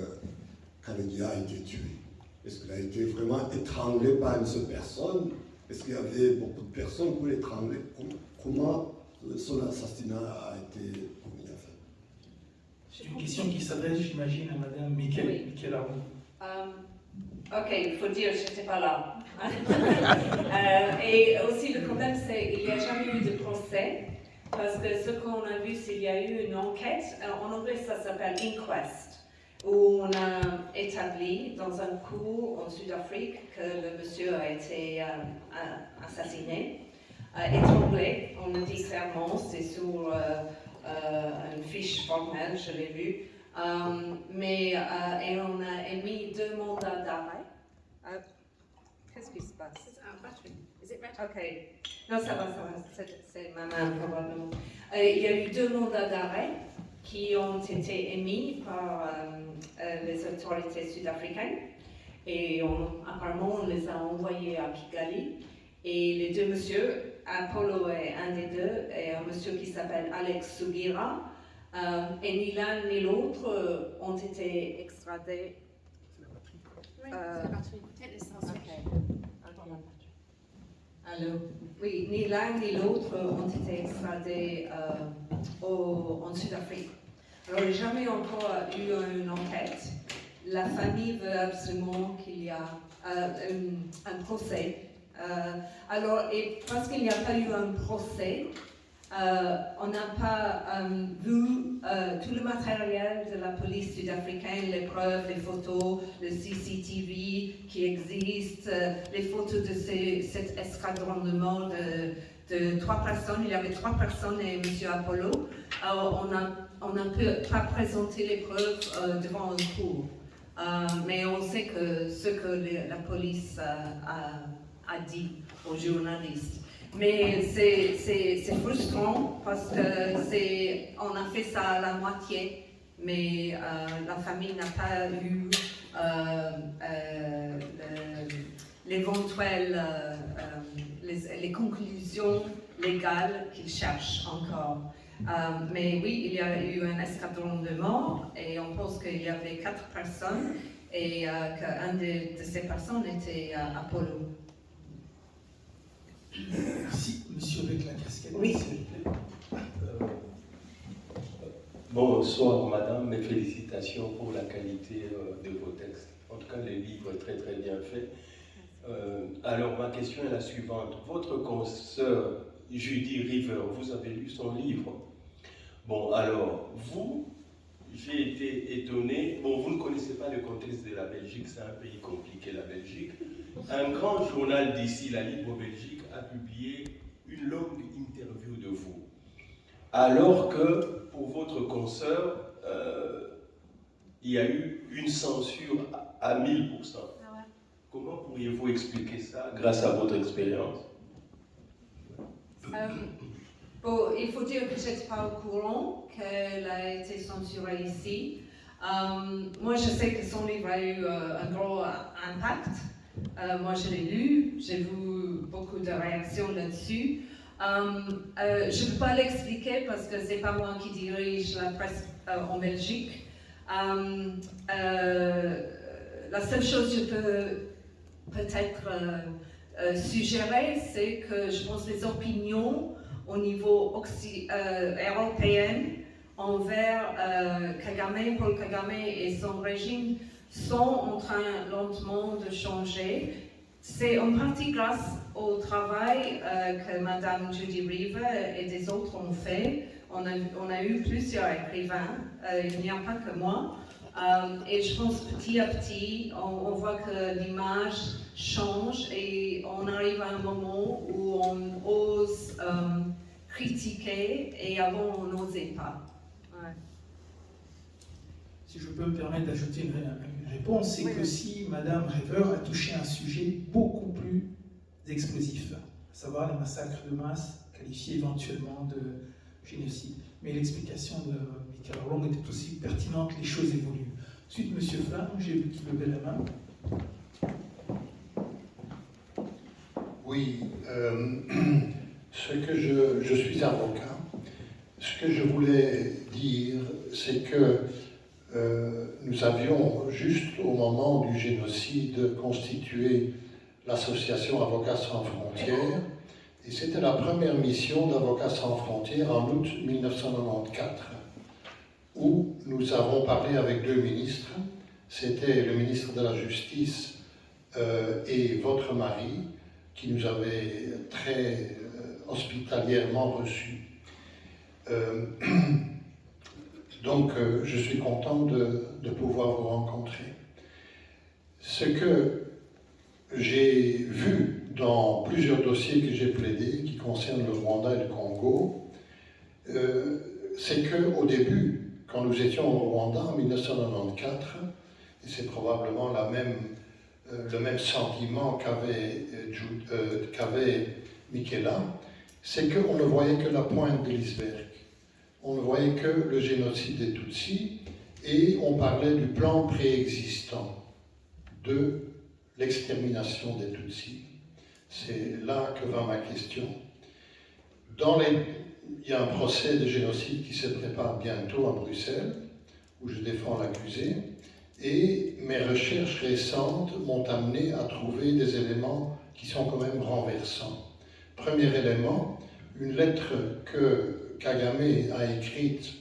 Karegeya a été tué. Est-ce qu'il a été vraiment étranglé par une seule personne? Est-ce qu'il y avait beaucoup de personnes pour l'étrangler? Comment son assassinat a été commis en fait? C'est une question qui s'adresse, j'imagine, à Madame Michel Arnaud. Ok, il faut dire, je n'étais pas là. Et aussi, le problème, c'est qu'il n'y a jamais eu de procès, parce que ce qu'on a vu, c'est qu'il y a eu une enquête. En anglais, ça s'appelle inquest, où on a établi dans un cours en Sud-Afrique que le monsieur a été assassiné, étranglé. On le dit clairement, c'est sur une fiche formelle, je l'ai vu. Et on a émis 2 mandats d'arrêt. Qu'est-ce qui se passe? Ok. Non, ça va. C'est ma main probablement. Il y a eu 2 mandats d'arrêt qui ont été émis par les autorités sud-africaines. Et apparemment, on les a envoyés à Kigali. Et les 2 messieurs, Apollo est un des 2, et un monsieur qui s'appelle Alex Sugira, et ni l'un ni l'autre ont été extradés. Allô? Oui, ni l'un ni l'autre ont été extradés en Sud-Afrique. Alors, il n'y a jamais encore eu une enquête. La famille veut absolument qu'il y ait un procès. Et parce qu'il n'y a pas eu un procès, on n'a pas vu tout le matériel de la police sud-africaine, les preuves, les photos, le CCTV qui existe, les photos de cet escadronnement de 3 personnes. Il y avait 3 personnes et M. Apollo. Alors, on n'a pas présenté les preuves devant un cours. Mais on sait que ce que la police a dit aux journalistes. Mais c'est frustrant parce que on a fait ça à la moitié, mais la famille n'a pas eu les conclusions légales qu'ils cherchent encore. Mais oui, il y a eu un escadron de morts et on pense qu'il y avait 4 personnes et qu'un de ces personnes était Apollo. Merci, monsieur avec la casquette. Oui. S'il vous plaît. Bonsoir madame, mes félicitations pour la qualité de vos textes. En tout cas, le livre est très très bien fait. Alors ma question est la suivante. Votre consoeur Judy River, vous avez lu son livre? Bon, alors, j'ai été étonné. Bon, vous ne connaissez pas le contexte de la Belgique, c'est un pays compliqué, la Belgique. Un grand journal d'ici, la Libre Belgique, a publié une longue interview de vous. Alors que, pour votre consoeur, il y a eu une censure à 1000%. Ah ouais. Comment pourriez-vous expliquer ça grâce à votre expérience? Il faut dire que je n'étais pas au courant qu'elle a été censurée ici. Moi, je sais que son livre a eu un gros impact. Moi, je l'ai lu, j'ai vu beaucoup de réactions là-dessus. Je ne peux pas l'expliquer parce que ce n'est pas moi qui dirige la presse en Belgique. la seule chose que je peux peut-être suggérer, c'est que je pense que les opinions au niveau européen envers Kagame, Paul Kagame et son régime sont en train lentement de changer. C'est en partie grâce au travail que Madame Judy Reaver et des autres ont fait. On a eu plusieurs écrivains, il n'y a pas que moi. Et je pense petit à petit, on voit que l'image change et on arrive à un moment où on ose critiquer et avant on n'osait pas. Ouais. Si je peux me permettre d'ajouter une réponse, c'est que si Madame Reaver a touché un sujet beaucoup plus explosif, à savoir les massacres de masse qualifiés éventuellement de génocide. Mais l'explication de Michael Long était aussi pertinente, les choses évoluent. Ensuite, Monsieur Flamme, j'ai vu qu'il levait la main. Oui, ce que je suis avocat. Ce que je voulais dire, c'est que nous avions, juste au moment du génocide, constitué l'association Avocats sans frontières, et c'était la première mission d'Avocats sans frontières en août 1994, où nous avons parlé avec deux ministres. C'était le ministre de la Justice et votre mari, qui nous avait très hospitalièrement reçus. Donc, je suis content de pouvoir vous rencontrer. Ce que j'ai vu dans plusieurs dossiers que j'ai plaidés, qui concernent le Rwanda et le Congo, c'est qu'au début, quand nous étions au Rwanda en 1994, et c'est probablement le même sentiment qu'avait Michela, c'est qu'on ne voyait que la pointe de l'iceberg. On ne voyait que le génocide des Tutsis et on parlait du plan préexistant de l'extermination des Tutsis. C'est là que va ma question. Il y a un procès de génocide qui se prépare bientôt à Bruxelles, où je défends l'accusé, et mes recherches récentes m'ont amené à trouver des éléments qui sont quand même renversants. Premier élément, une lettre que Kagame a écrite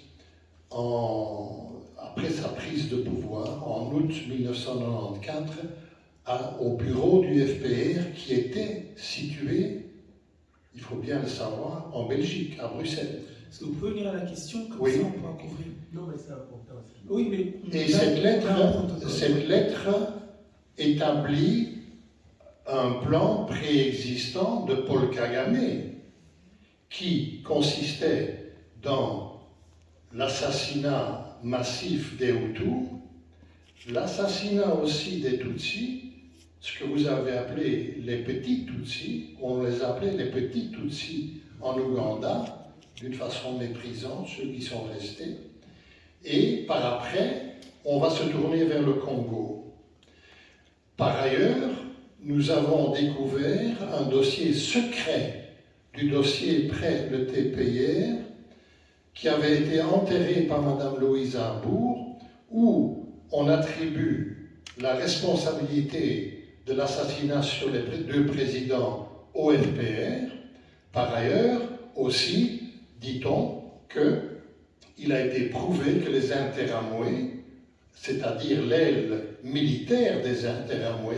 après sa prise de pouvoir, en août 1994, au bureau du FPR qui était situé, il faut bien le savoir, en Belgique, à Bruxelles. Est-ce que vous pouvez venir à la question, comme oui. ça on pourra couvrir? Non, mais c'est important. Oui, mais... Et cette lettre établit un plan préexistant de Paul Kagame qui consistait dans l'assassinat massif des Hutus, l'assassinat aussi des Tutsis, ce que vous avez appelé les petits Tutsis, on les appelait les petits Tutsis en Ouganda, d'une façon méprisante, ceux qui sont restés. Et par après, on va se tourner vers le Congo. Par ailleurs, nous avons découvert un dossier secret du dossier près le TPIR qui avait été enterré par Mme Louise Arbour, où on attribue la responsabilité de l'assassinat sur les deux présidents au FPR. Par ailleurs, aussi, dit-on qu'il a été prouvé que les Interamwe, c'est-à-dire l'aile militaire des Interamwe,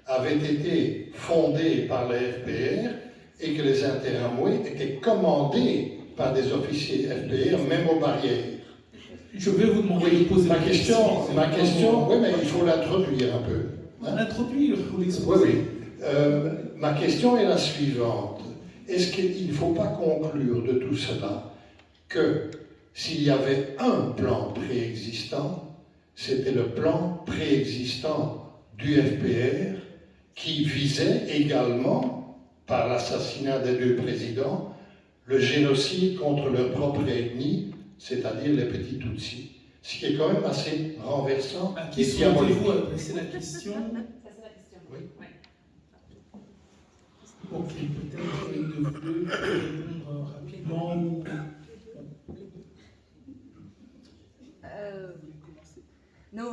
avaient été fondés par le FPR et que les Interamwe étaient commandés par des officiers FPR, même aux barrières. Je vais vous demander de poser ma question, oui, mais il faut l'introduire un peu. Hein? L'introduire, il faut l'exposer. Oui, oui. Ma question est la suivante. Est-ce qu'il ne faut pas conclure de tout cela que s'il y avait un plan préexistant, c'était le plan préexistant du FPR qui visait également, par l'assassinat des deux présidents, le génocide contre leur propre ethnie, c'est-à-dire les petits Tutsis. Ce qui est quand même assez renversant. À qui souhaitez-vous adresser la question? Ça, c'est la question. Oui. Ouais. Ok, peut-être une de vous deux peut répondre rapidement ou... Non,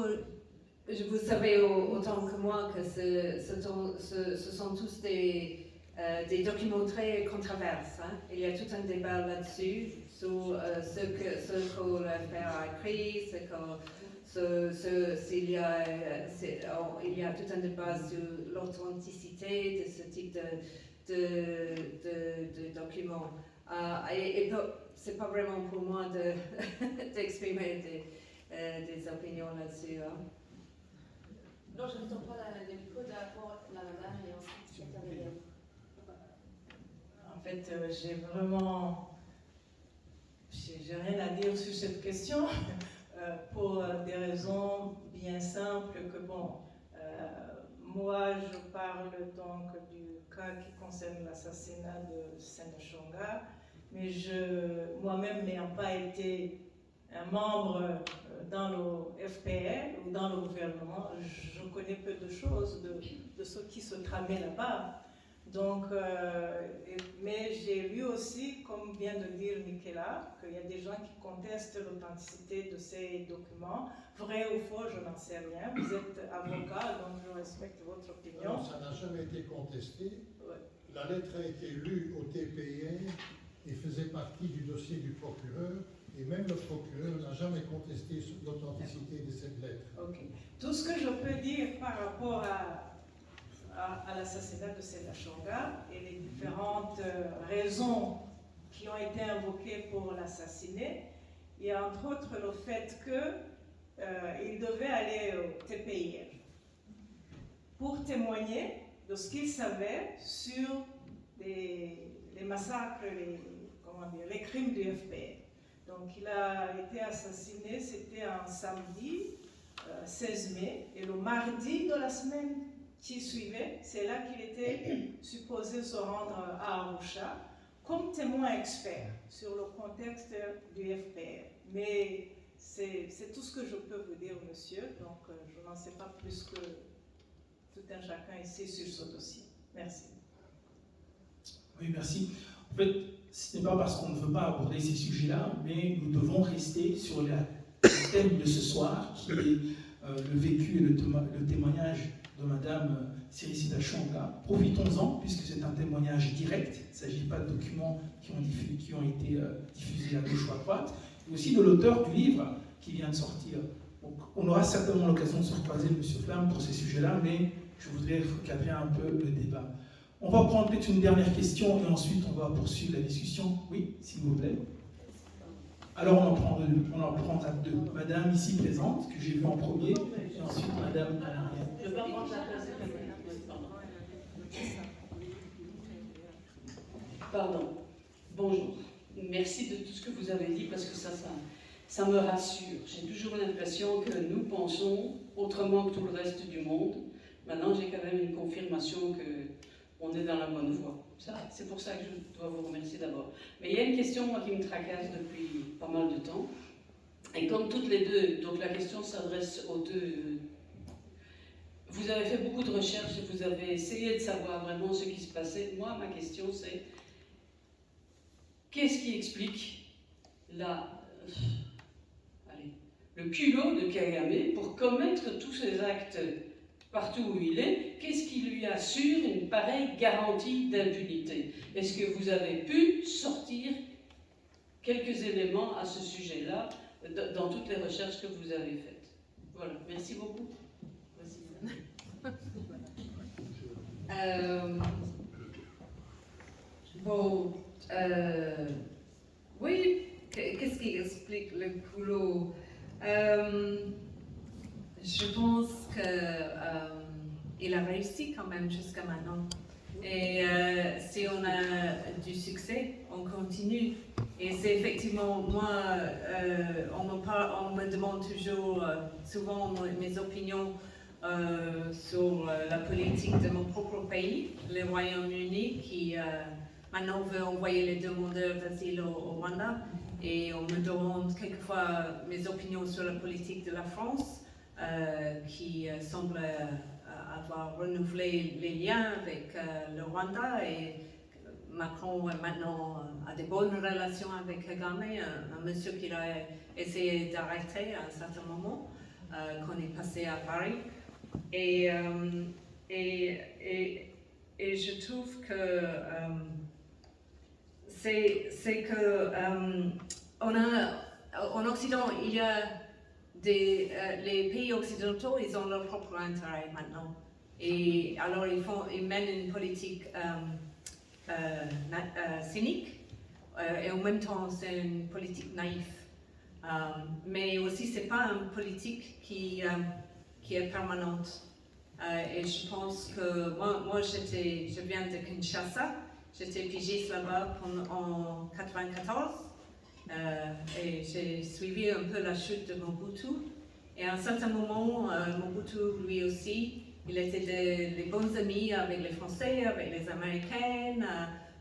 Vous savez autant que moi que ce sont tous des documents très controversés. Hein. Il y a tout un débat là-dessus, sur ce que le FPR a écrit, il y a tout un débat sur l'authenticité de ce type de documents. Et c'est pas vraiment pour moi d'exprimer des opinions là-dessus. Hein. Non, je ne t'entends pas le micro d'abord la madame et ensuite Gabriel. En fait, j'ai rien à dire sur cette question pour des raisons bien simples que moi je parle donc du cas qui concerne l'assassinat de Sendashonga, mais moi-même n'ayant pas été un membre dans le FPR ou dans le gouvernement, je connais peu de choses de ce qui se tramait là-bas. Donc, mais j'ai lu aussi, comme vient de dire Michaela, qu'il y a des gens qui contestent l'authenticité de ces documents. Vrai ou faux, je n'en sais rien. Vous êtes avocat, donc je respecte votre opinion. Non, ça n'a jamais été contesté. Ouais. La lettre a été lue au TPIR et faisait partie du dossier du procureur. Et même le procureur n'a jamais contesté l'authenticité de cette lettre. Ok. Tout ce que je peux dire par rapport à l'assassinat de Sendashonga et les différentes raisons qui ont été invoquées pour l'assassiner, il y a entre autres le fait qu'il devait aller au TPIR pour témoigner de ce qu'il savait sur les massacres, les crimes du FPR. Donc il a été assassiné, c'était un samedi 16 mai, et le mardi de la semaine qui suivait, c'est là qu'il était supposé se rendre à Arusha comme témoin expert sur le contexte du FPR. Mais c'est tout ce que je peux vous dire, monsieur, donc je n'en sais pas plus que tout un chacun ici sur ce dossier. Merci. Oui, merci. En fait, ce n'est pas parce qu'on ne veut pas aborder ces sujets-là, mais nous devons rester sur le thème de ce soir, qui est le vécu et le témoignage de Madame Sirisida Shonga. Profitons-en, puisque c'est un témoignage direct. Il ne s'agit pas de documents qui ont été diffusés à gauche ou à droite, et aussi de l'auteur du livre qui vient de sortir. Donc, on aura certainement l'occasion de se recroiser, M. Flamme, pour ces sujets-là, mais je voudrais recadrer un peu le débat. On va prendre peut-être une dernière question et ensuite on va poursuivre la discussion. Oui, s'il vous plaît. Alors on en prendra deux. Madame ici présente, que j'ai vue en premier, et ensuite Madame à l'arrière. Je vais prendre la place de Camilla. Pardon. Bonjour. Merci de tout ce que vous avez dit parce que ça me rassure. J'ai toujours l'impression que nous pensons autrement que tout le reste du monde. Maintenant, j'ai quand même une confirmation qu'on est dans la bonne voie. C'est pour ça que je dois vous remercier d'abord. Mais il y a une question, moi, qui me tracasse depuis pas mal de temps. Et comme toutes les deux, donc la question s'adresse aux deux. Vous avez fait beaucoup de recherches et vous avez essayé de savoir vraiment ce qui se passait. Moi, ma question, c'est qu'est-ce qui explique le culot de Kagame pour commettre tous ces actes partout où il est? Qu'est-ce qui lui assure une pareille garantie d'impunité? Est-ce que vous avez pu sortir quelques éléments à ce sujet-là dans toutes les recherches que vous avez faites? Voilà, merci beaucoup. Oui, qu'est-ce qui explique le culot? Je pense qu'il a réussi quand même jusqu'à maintenant. Et si on a du succès, on continue. Et c'est effectivement, moi, on me demande toujours, souvent mes opinions sur la politique de mon propre pays, le Royaume-Uni, qui maintenant veut envoyer les demandeurs d'asile au Rwanda. Et on me demande quelquefois mes opinions sur la politique de la France, qui semble avoir renouvelé les liens avec le Rwanda. Et Macron maintenant a de bonnes relations avec Kagame, un monsieur qu'il a essayé d'arrêter à un certain moment. qu'on est passé à Paris. Et je trouve que c'est que en Occident, il y a les pays occidentaux, ils ont leur propre intérêt maintenant. Et alors ils mènent une politique cynique et en même temps c'est une politique naïve. Mais aussi c'est pas une politique qui est permanente. Et je pense que moi je viens de Kinshasa, j'étais pigiste là-bas en 1994 et j'ai suivi un peu la chute de Mobutu. Et à un certain moment, Mobutu lui aussi, il était des bons amis avec les Français, avec les Américains,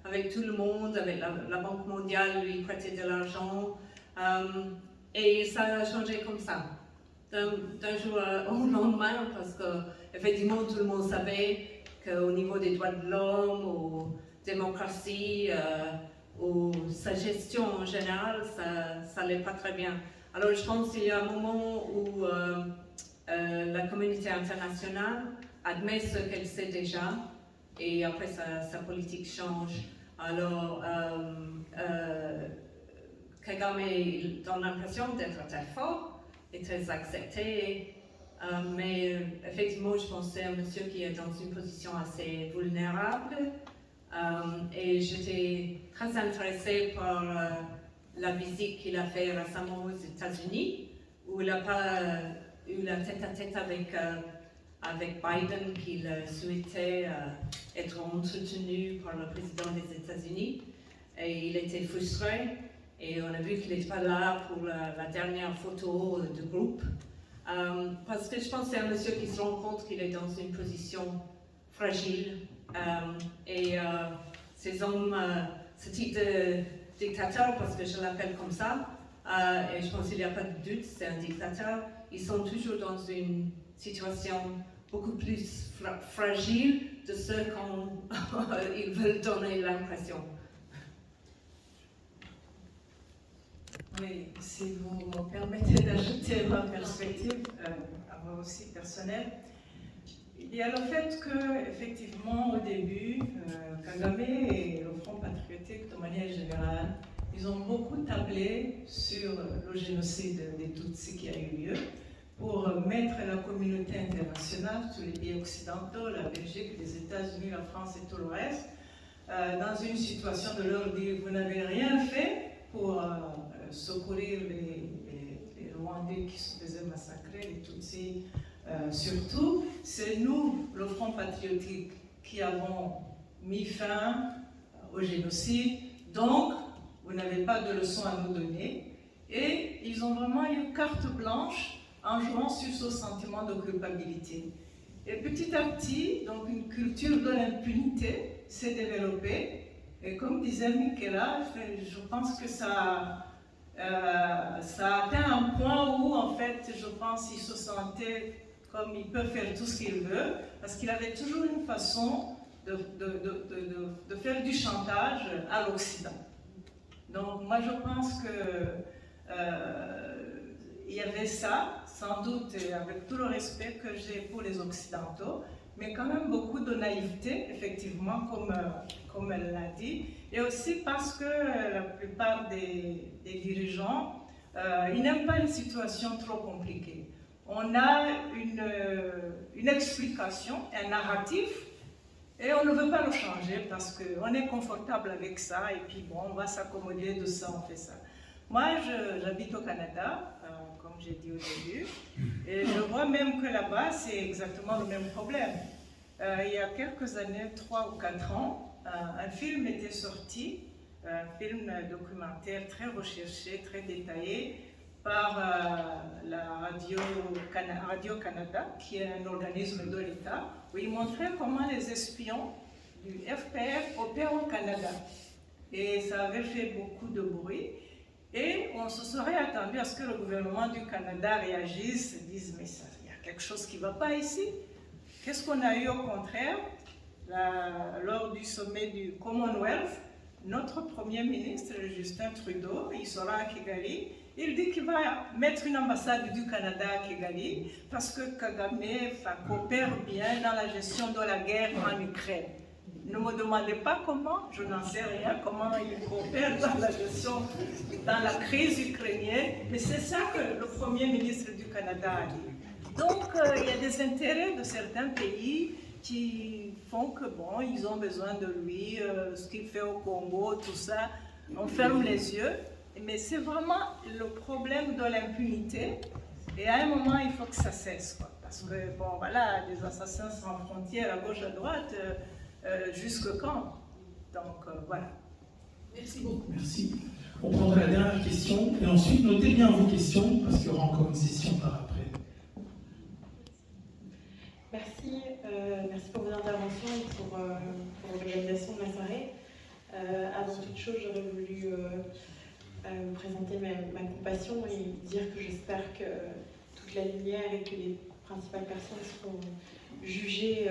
avec tout le monde, avec la Banque mondiale lui prêtait de l'argent. Et ça a changé comme ça, d'un jour au lendemain, parce que effectivement tout le monde savait qu'au niveau des droits de l'homme, aux démocratie, ou sa gestion en général, ça n'allait pas très bien. Alors je pense qu'il y a un moment où la communauté internationale admet ce qu'elle sait déjà et après sa politique change. Alors Kagame donne l'impression d'être très fort et très accepté, mais effectivement je pense que c'est un monsieur qui est dans une position assez vulnérable. Et j'étais très intéressée par la visite qu'il a fait récemment aux États-Unis, où il n'a pas eu la tête-à-tête avec Biden, qu'il souhaitait être entretenu par le président des États-Unis. Et il était frustré, et on a vu qu'il n'était pas là pour la dernière photo de groupe. Parce que je pense que c'est un monsieur qui se rend compte qu'il est dans une position fragile. Et ces hommes, ce type de dictateur, parce que je l'appelle comme ça, et je pense qu'il n'y a pas de doute, c'est un dictateur, ils sont toujours dans une situation beaucoup plus fragile de ce qu'ils veulent donner l'impression. Oui, si vous me permettez d'ajouter ma perspective, à moi aussi personnelle, il y a le fait que, effectivement, au début, Kagame et le Front patriotique, de manière générale, ils ont beaucoup tablé sur le génocide des Tutsis qui a eu lieu pour mettre la communauté internationale, tous les pays occidentaux, la Belgique, les États-Unis, la France et tout le reste, dans une situation de leur dire vous n'avez rien fait pour secourir les Rwandais qui se faisaient massacrer, les Tutsis. Surtout, c'est nous, le Front patriotique, qui avons mis fin au génocide, donc vous n'avez pas de leçons à nous donner. Et ils ont vraiment eu carte blanche en jouant sur ce sentiment de culpabilité. Et petit à petit, donc une culture de l'impunité s'est développée. Et comme disait Michaela, je pense que ça a atteint un point où, en fait, je pense qu'il se sentait comme il peut faire tout ce qu'il veut, parce qu'il avait toujours une façon de faire du chantage à l'Occident. Donc moi je pense que il y avait ça, sans doute, avec tout le respect que j'ai pour les Occidentaux, mais quand même beaucoup de naïveté, effectivement, comme elle l'a dit, et aussi parce que la plupart des dirigeants, ils n'aiment pas une situation trop compliquée. On a une explication, un narratif, et on ne veut pas le changer parce qu'on est confortable avec ça, et puis bon, on va s'accommoder de ça, on fait ça. Moi, j'habite au Canada, comme j'ai dit au début, et je vois même que là-bas, c'est exactement le même problème. Il y a quelques années, 3 ou 4 ans, un film était sorti, un film documentaire très recherché, très détaillé, par la Radio-Canada, qui est un organisme de l'État, où il montrait comment les espions du FPR opèrent au Canada. Et ça avait fait beaucoup de bruit. Et on se serait attendu à ce que le gouvernement du Canada réagisse, et dise mais il y a quelque chose qui ne va pas ici. Qu'est-ce qu'on a eu au contraire lors du sommet du Commonwealth? Notre Premier ministre, Justin Trudeau, il sera à Kigali, Il dit qu'il va mettre une ambassade du Canada à Kigali parce que Kagame coopère bien dans la gestion de la guerre en Ukraine. Ne me demandez pas comment, je n'en sais rien, comment il coopère dans la gestion, dans la crise ukrainienne, mais c'est ça que le Premier ministre du Canada a dit. Donc, il y a des intérêts de certains pays qui font que, bon, ils ont besoin de lui, ce qu'il fait au Congo, tout ça, on ferme les yeux, mais c'est vraiment le problème de l'impunité, et à un moment, il faut que ça cesse, quoi, parce que, bon, voilà, des assassins sans frontières à gauche, à droite, jusque quand? Donc, voilà. Merci beaucoup. Merci. On prendra la dernière question et ensuite notez bien vos questions parce qu'il y aura encore une session par après. Merci, merci pour vos interventions et pour l'organisation de la soirée. Avant toute chose, j'aurais voulu vous présenter ma compassion et dire que j'espère que toute la lumière et que les principales personnes seront jugées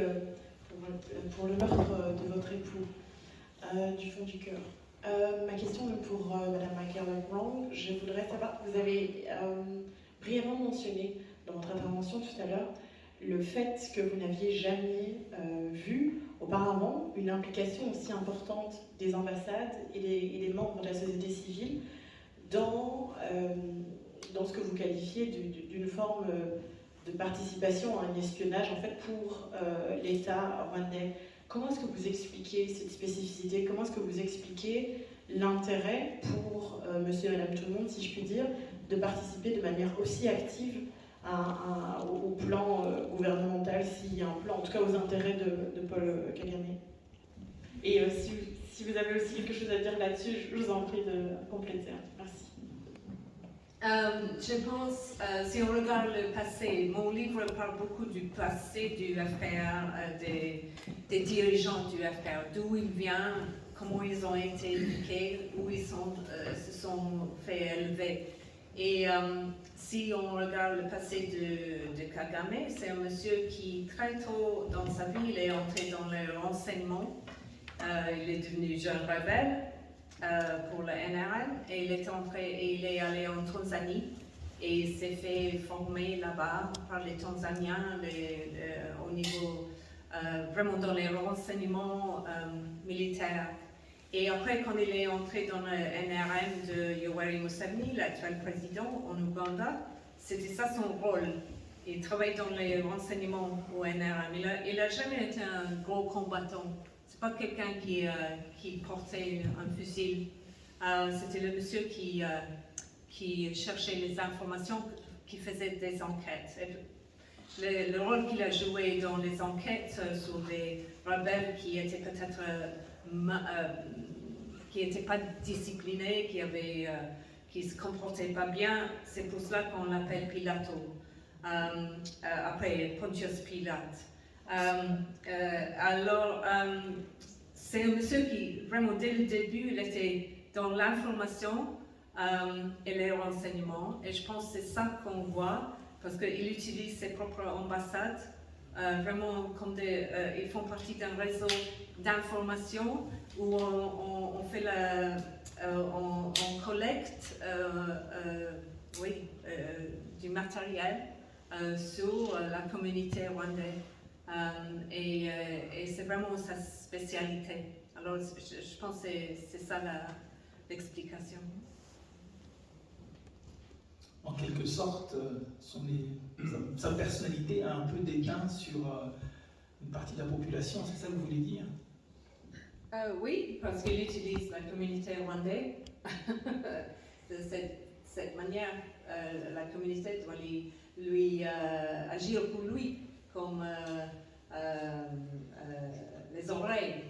pour le meurtre de votre époux du fond du cœur. Ma question est pour Madame McGarvey-Brown. Je voudrais savoir, vous avez brièvement mentionné dans votre intervention tout à l'heure le fait que vous n'aviez jamais vu auparavant une implication aussi importante des ambassades et des membres de la société civile dans ce que vous qualifiez d'une forme de participation à un espionnage en fait pour l'État rwandais. Comment est-ce que vous expliquez cette spécificité? Comment est-ce que vous expliquez l'intérêt pour monsieur et madame tout le monde, si je puis dire, de participer de manière aussi active au plan gouvernemental, s'il y a un plan, en tout cas aux intérêts de Paul Kagame? Et si vous avez aussi quelque chose à dire là-dessus, je vous en prie de compléter. Merci. Je pense, si on regarde le passé, mon livre parle beaucoup du passé du FPR, des dirigeants du FPR, d'où ils viennent, comment ils ont été éduqués, où ils se sont fait élever. Et si on regarde le passé de Kagame, c'est un monsieur qui très tôt dans sa vie, il est entré dans le renseignement, il est devenu jeune rebelle. Pour le NRM et il est allé en Tanzanie et il s'est fait former là-bas par les Tanzaniens au niveau vraiment dans les renseignements militaires. Et après, quand il est entré dans le NRM de Yoweri Museveni, l'actuel président en Ouganda, c'était ça son rôle. Il travaillait dans les renseignements au NRM. Il n'a jamais été un gros combattant. C'est pas quelqu'un qui portait un fusil. C'était le monsieur qui cherchait les informations, qui faisait des enquêtes. Et le rôle qu'il a joué dans les enquêtes sur les rebelles qui étaient peut-être qui n'étaient pas disciplinés, qui se comportaient pas bien, c'est pour cela qu'on l'appelle Pilato. Après Pontius Pilate. C'est un monsieur qui, vraiment, dès le début, il était dans l'information et les renseignements. Et je pense que c'est ça qu'on voit, parce qu'il utilise ses propres ambassades, vraiment comme ils font partie d'un réseau d'information où on fait on collecte du matériel sur la communauté rwandaise. Et c'est vraiment sa spécialité. Alors je pense que c'est ça l'explication. En quelque sorte, sa personnalité a un peu déteint sur une partie de la population, c'est ça que vous voulez dire? Oui, parce qu'il utilise la communauté rwandaise. De cette manière, la communauté doit lui agir pour lui, comme les oreilles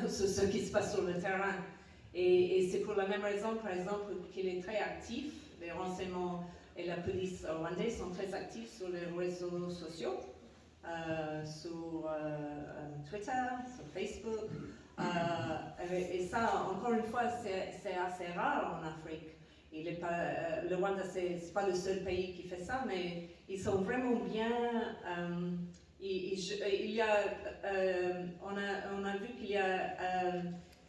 sur ce qui se passe sur le terrain. Et c'est pour la même raison, par exemple, qu'il est très actif. Les renseignements et la police rwandaise sont très actifs sur les réseaux sociaux, sur Twitter, sur Facebook. Et ça, encore une fois, c'est assez rare en Afrique. Le Rwanda, c'est pas le seul pays qui fait ça, mais ils sont vraiment bien. On a vu qu'il y a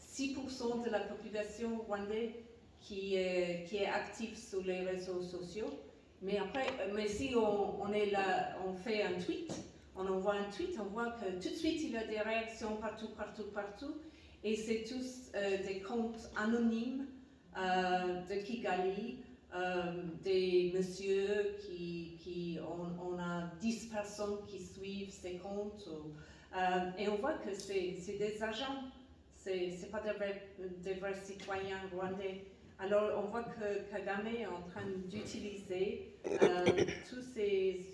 6% de la population rwandaise qui est actif sur les réseaux sociaux. Mais après, si on est là, on fait un tweet, on envoie un tweet, on voit que tout de suite il y a des réactions partout. Et c'est tous des comptes anonymes de Kigali, des messieurs on a 10 personnes qui suivent ces comptes. Et on voit que c'est des agents, c'est pas des vrais citoyens rwandais. Alors on voit que Kagame est en train d'utiliser tous ces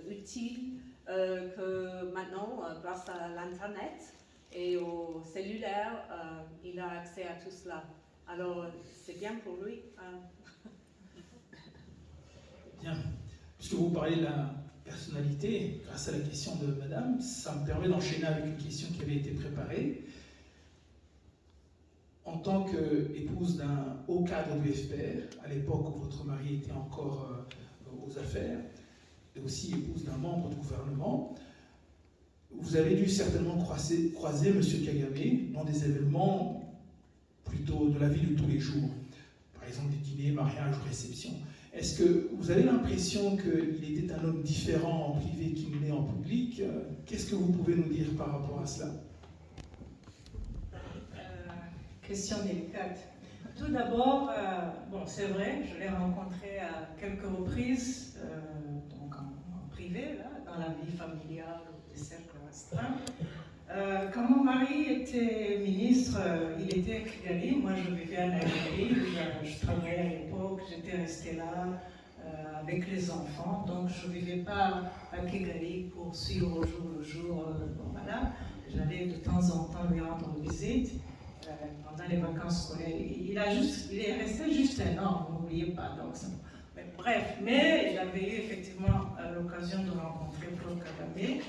outils que maintenant, grâce à l'Internet et au cellulaire, il a accès à tout cela. Alors c'est bien pour lui. Bien. Puisque vous parlez de la personnalité, grâce à la question de Madame, ça me permet d'enchaîner avec une question qui avait été préparée. En tant qu'épouse d'un haut cadre du FPR, à l'époque où votre mari était encore aux affaires, et aussi épouse d'un membre du gouvernement, vous avez dû certainement croiser M. Kagame dans des événements plutôt de la vie de tous les jours, par exemple des dîners, mariages ou réceptions. Est-ce que vous avez l'impression qu'il était un homme différent en privé qu'il n'est en public? Qu'est-ce que vous pouvez nous dire par rapport à cela? Question délicate. Tout d'abord, c'est vrai, je l'ai rencontré à quelques reprises, donc en privé, là, dans la vie familiale ou des cercles restreints. Quand mon mari était ministre, il était à Kigali, moi je vivais à Nairobi, je travaillais à l'époque, j'étais restée là avec les enfants, donc je ne vivais pas à Kigali pour suivre au jour le jour, voilà. J'allais de temps en temps lui rendre visite. Pendant les vacances scolaires, il est resté juste un an, vous n'oubliez pas. Donc mais bref, mais j'avais eu effectivement l'occasion de rencontrer Paul Kagame.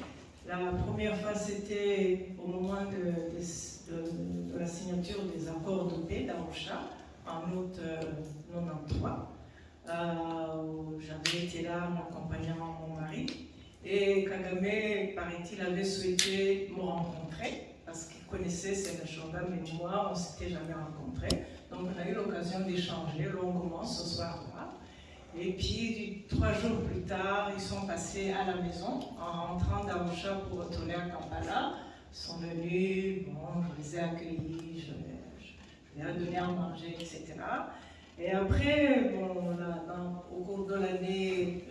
La première fois, c'était au moment de la signature des accords de paix d'Arusha, en août 93. J'avais été là en accompagnant mon mari. Et Kagame, paraît-il, avait souhaité me rencontrer, parce qu'il connaissait Sénachonga, mais moi, on ne s'était jamais rencontrés. Donc on a eu l'occasion d'échanger longuement ce soir-là. Et puis 3 jours plus tard, ils sont passés à la maison en rentrant d'Arusha pour retourner à Kampala. Ils sont venus, je les ai accueillis, je leur ai donné à manger, etc. Et après, au cours de l'année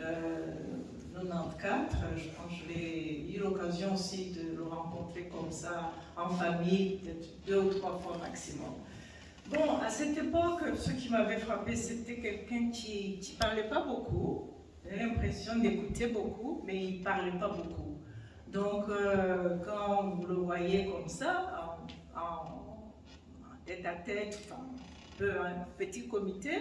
94, je pense que j'ai eu l'occasion aussi de le rencontrer comme ça, en famille, peut-être 2 ou 3 fois maximum. Bon, à cette époque, ce qui m'avait frappé, c'était quelqu'un qui ne parlait pas beaucoup. J'avais l'impression d'écouter beaucoup, mais il ne parlait pas beaucoup. Donc, quand vous le voyez comme ça, en tête-à-tête, un petit comité,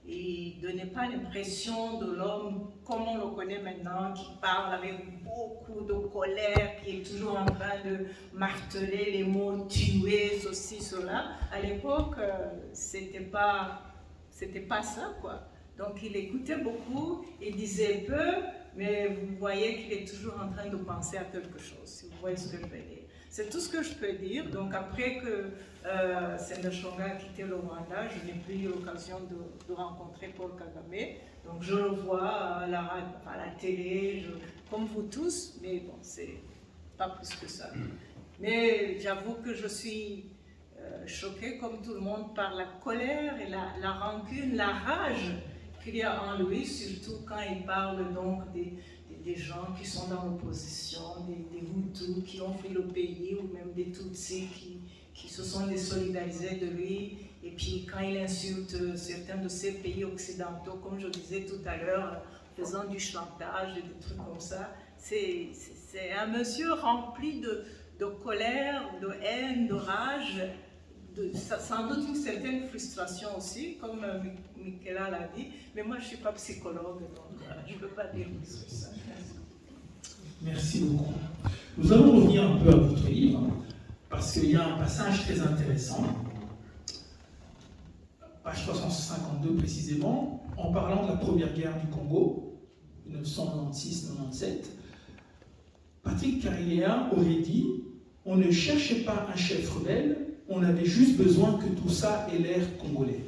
il ne donnait pas l'impression de l'homme comme on le connaît maintenant, qui parle avec beaucoup de colère, qui est toujours en train de marteler les mots, tuer, ceci, cela. À l'époque, c'était pas ça, quoi. Donc il écoutait beaucoup, il disait peu, mais vous voyez qu'il est toujours en train de penser à quelque chose, si vous voyez ce que je veux dire. C'est tout ce que je peux dire. Donc après que Sénachonga a quitté le Rwanda, je n'ai plus eu l'occasion de rencontrer Paul Kagame. Donc je le vois à la télé, comme vous tous, mais bon, c'est pas plus que ça. Mais j'avoue que je suis choquée, comme tout le monde, par la colère et la rancune, la rage qu'il y a en lui, surtout quand il parle donc des gens qui sont dans l'opposition, des Hutus qui ont fui le pays, ou même des Tutsis qui se sont désolidarisés de lui. Et puis quand il insulte certains de ces pays occidentaux, comme je disais tout à l'heure, faisant du chantage et des trucs comme ça, c'est un monsieur rempli de colère, de haine, de rage, sans doute une certaine frustration aussi, comme Michaela l'a dit, mais moi je ne suis pas psychologue, donc je ne peux pas dire plus que ça. Merci beaucoup. Nous allons revenir un peu à votre livre, parce qu'il y a un passage très intéressant, page 352 précisément, en parlant de la première guerre du Congo, 1996-97. Patrick Karegeya aurait dit « On ne cherchait pas un chef rebelle, on avait juste besoin que tout ça ait l'air congolais ».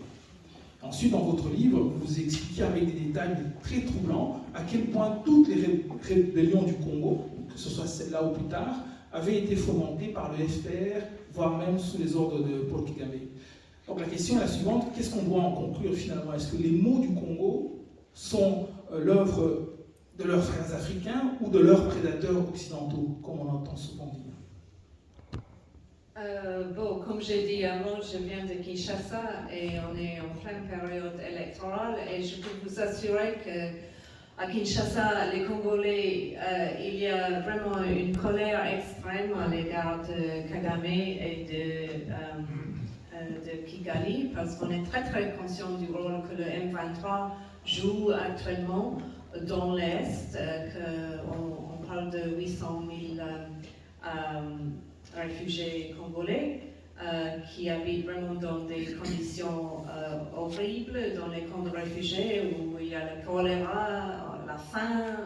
Ensuite, dans votre livre, vous expliquez avec des détails très troublants à quel point toutes les rébellions du Congo, que ce soit celle-là ou plus tard, avaient été fomentées par le FPR, voire même sous les ordres de Paul Kagame. Donc la question est la suivante, qu'est-ce qu'on doit en conclure finalement? Est-ce que les mots du Congo sont l'œuvre de leurs frères africains ou de leurs prédateurs occidentaux, comme on entend souvent dire? Bon, comme j'ai dit avant, je viens de Kinshasa et on est en pleine période électorale et je peux vous assurer qu'à Kinshasa, les Congolais, il y a vraiment une colère extrême à l'égard de Kagame et de Kigali parce qu'on est très très conscient du rôle que le M23 joue actuellement dans l'Est, qu'on parle de 800 000 réfugiés congolais qui habitent vraiment dans des conditions horribles dans les camps de réfugiés où il y a le choléra, la faim.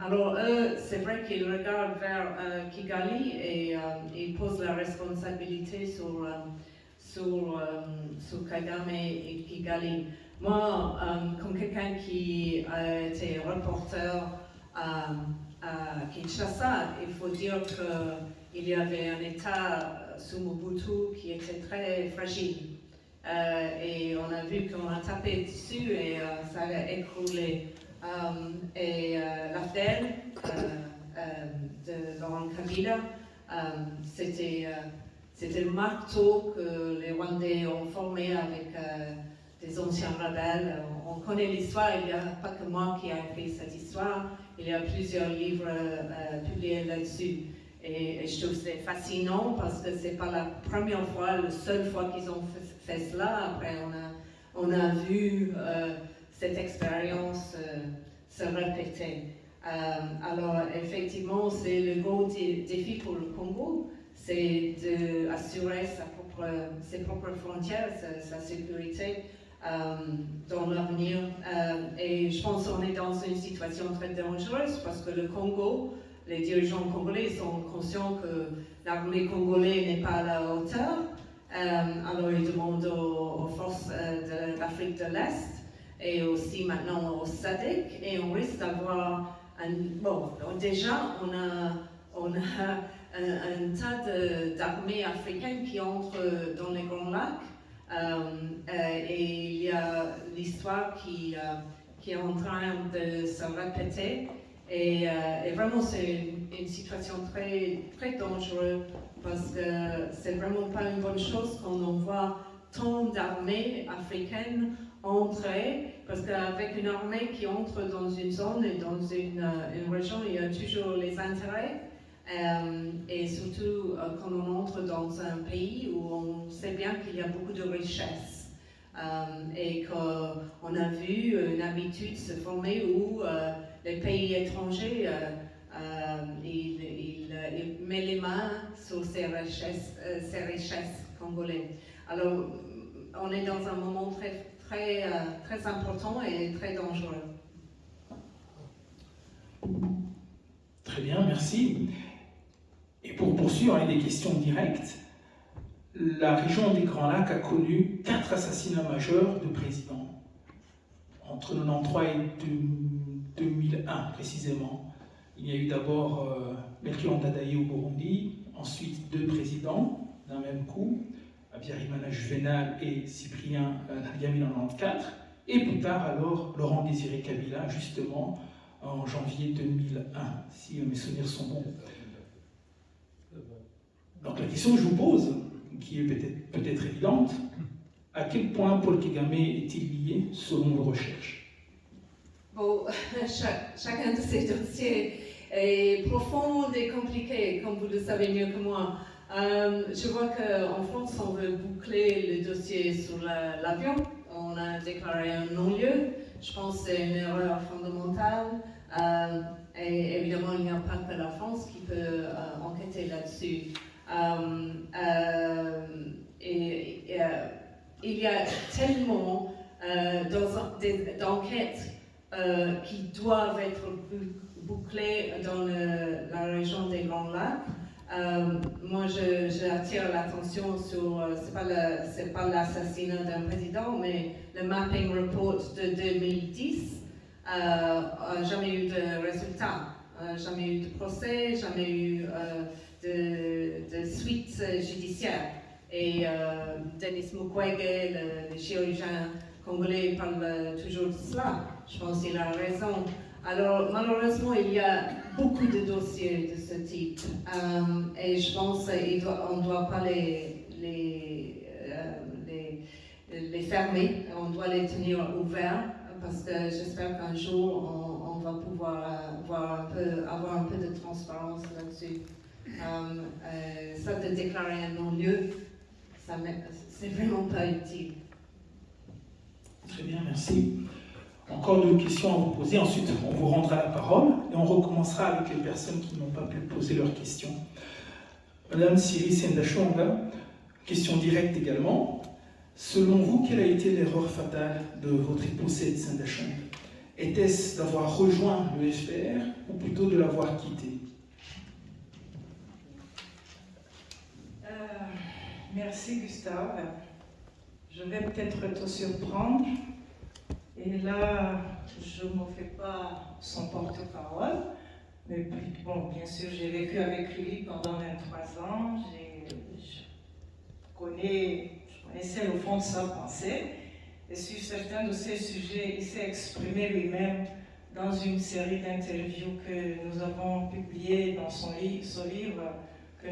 Alors eux, c'est vrai qu'ils regardent vers Kigali et ils posent la responsabilité sur Kagame et Kigali. Moi, comme quelqu'un qui a été reporter à Kinshasa, il faut dire qu'il y avait un État sous Mobutu qui était très fragile. Et on a vu qu'on a tapé dessus et ça a écroulé. L'affaire de Laurent Kabila, c'était le marteau que les Rwandais ont formé avec des anciens rebelles. On connaît l'histoire, il n'y a pas que moi qui ai écrit cette histoire, il y a plusieurs livres publiés là-dessus. Et je trouve que c'est fascinant parce que ce n'est pas la première fois, la seule fois qu'ils ont fait cela. Après, on a vu cette expérience se répéter. Alors, effectivement, c'est le gros défi pour le Congo, c'est d'assurer ses propres frontières, sa sécurité dans l'avenir. Et je pense qu'on est dans une situation très dangereuse parce que le Congo, les dirigeants congolais sont conscients que l'armée congolaise n'est pas à la hauteur. Alors ils demandent aux forces de l'Afrique de l'Est et aussi maintenant au SADC et on risque d'avoir déjà on a un tas d'armées africaines qui entrent dans les Grands Lacs et il y a l'histoire qui est en train de se répéter et vraiment c'est une situation très, très dangereuse parce que c'est vraiment pas une bonne chose quand on voit tant d'armées africaines entrer, parce qu'avec une armée qui entre dans une zone et dans une région, il y a toujours les intérêts, et surtout quand on entre dans un pays où on sait bien qu'il y a beaucoup de richesses, et qu'on a vu une habitude se former où les pays étrangers, ils mettent les mains sur ces richesses congolaises. Alors, on est dans un moment très, très, très important et très dangereux. Très bien, merci. Et pour poursuivre avec des questions directes, la région des Grands Lacs a connu 4 assassinats majeurs de présidents, entre 1993 et 2001 précisément. Il y a eu d'abord Melchior Ndadaye au Burundi, ensuite 2 présidents d'un même coup, Habyarimana Juvenal et Cyprien Ntaryamira en 1994, et plus tard alors Laurent Désiré Kabila, justement en janvier 2001, si mes souvenirs sont bons. Donc la question que je vous pose, qui est peut-être évidente, à quel point Paul Kagame est-il lié selon vos recherches? Bon, chacun de ces dossiers est profond et compliqué, comme vous le savez mieux que moi. Je vois qu'en France, on veut boucler le dossier sur l'avion. On a déclaré un non-lieu. Je pense que c'est une erreur fondamentale. Et évidemment, il n'y a pas que la France qui peut enquêter là-dessus. Il y a tellement d'enquêtes qui doivent être bouclées dans la région des Grands Lacs. Moi, j'attire l'attention sur, c'est pas l'assassinat d'un président, mais le mapping report de 2010 n'a jamais eu de résultat, jamais eu de procès, jamais eu de suite judiciaire. Et Denis Mukwege, le chirurgien congolais, parle toujours de cela. Je pense qu'il a raison. Alors, malheureusement, il y a beaucoup de dossiers de ce type. Et je pense qu'on ne doit pas les fermer, on doit les tenir ouverts, parce que j'espère qu'un jour, on va pouvoir avoir un peu de transparence là-dessus. Ça, de déclarer un non-lieu, c'est vraiment pas utile. Très bien, merci. Encore deux questions à vous poser, ensuite on vous rendra la parole et on recommencera avec les personnes qui n'ont pas pu poser leurs questions. Madame Siri Sendashonga, question directe également. Selon vous, quelle a été l'erreur fatale de votre épouse Sendashonga? Était-ce d'avoir rejoint le FPR ou plutôt de l'avoir quitté? Merci Gustave. Je vais peut-être te surprendre. Et là, je ne me fais pas son porte-parole. Mais bon, bien sûr, j'ai vécu avec lui pendant 23 ans. Je connaissais le fond de sa pensée. Et sur certains de ces sujets, il s'est exprimé lui-même dans une série d'interviews que nous avons publiées dans son livre que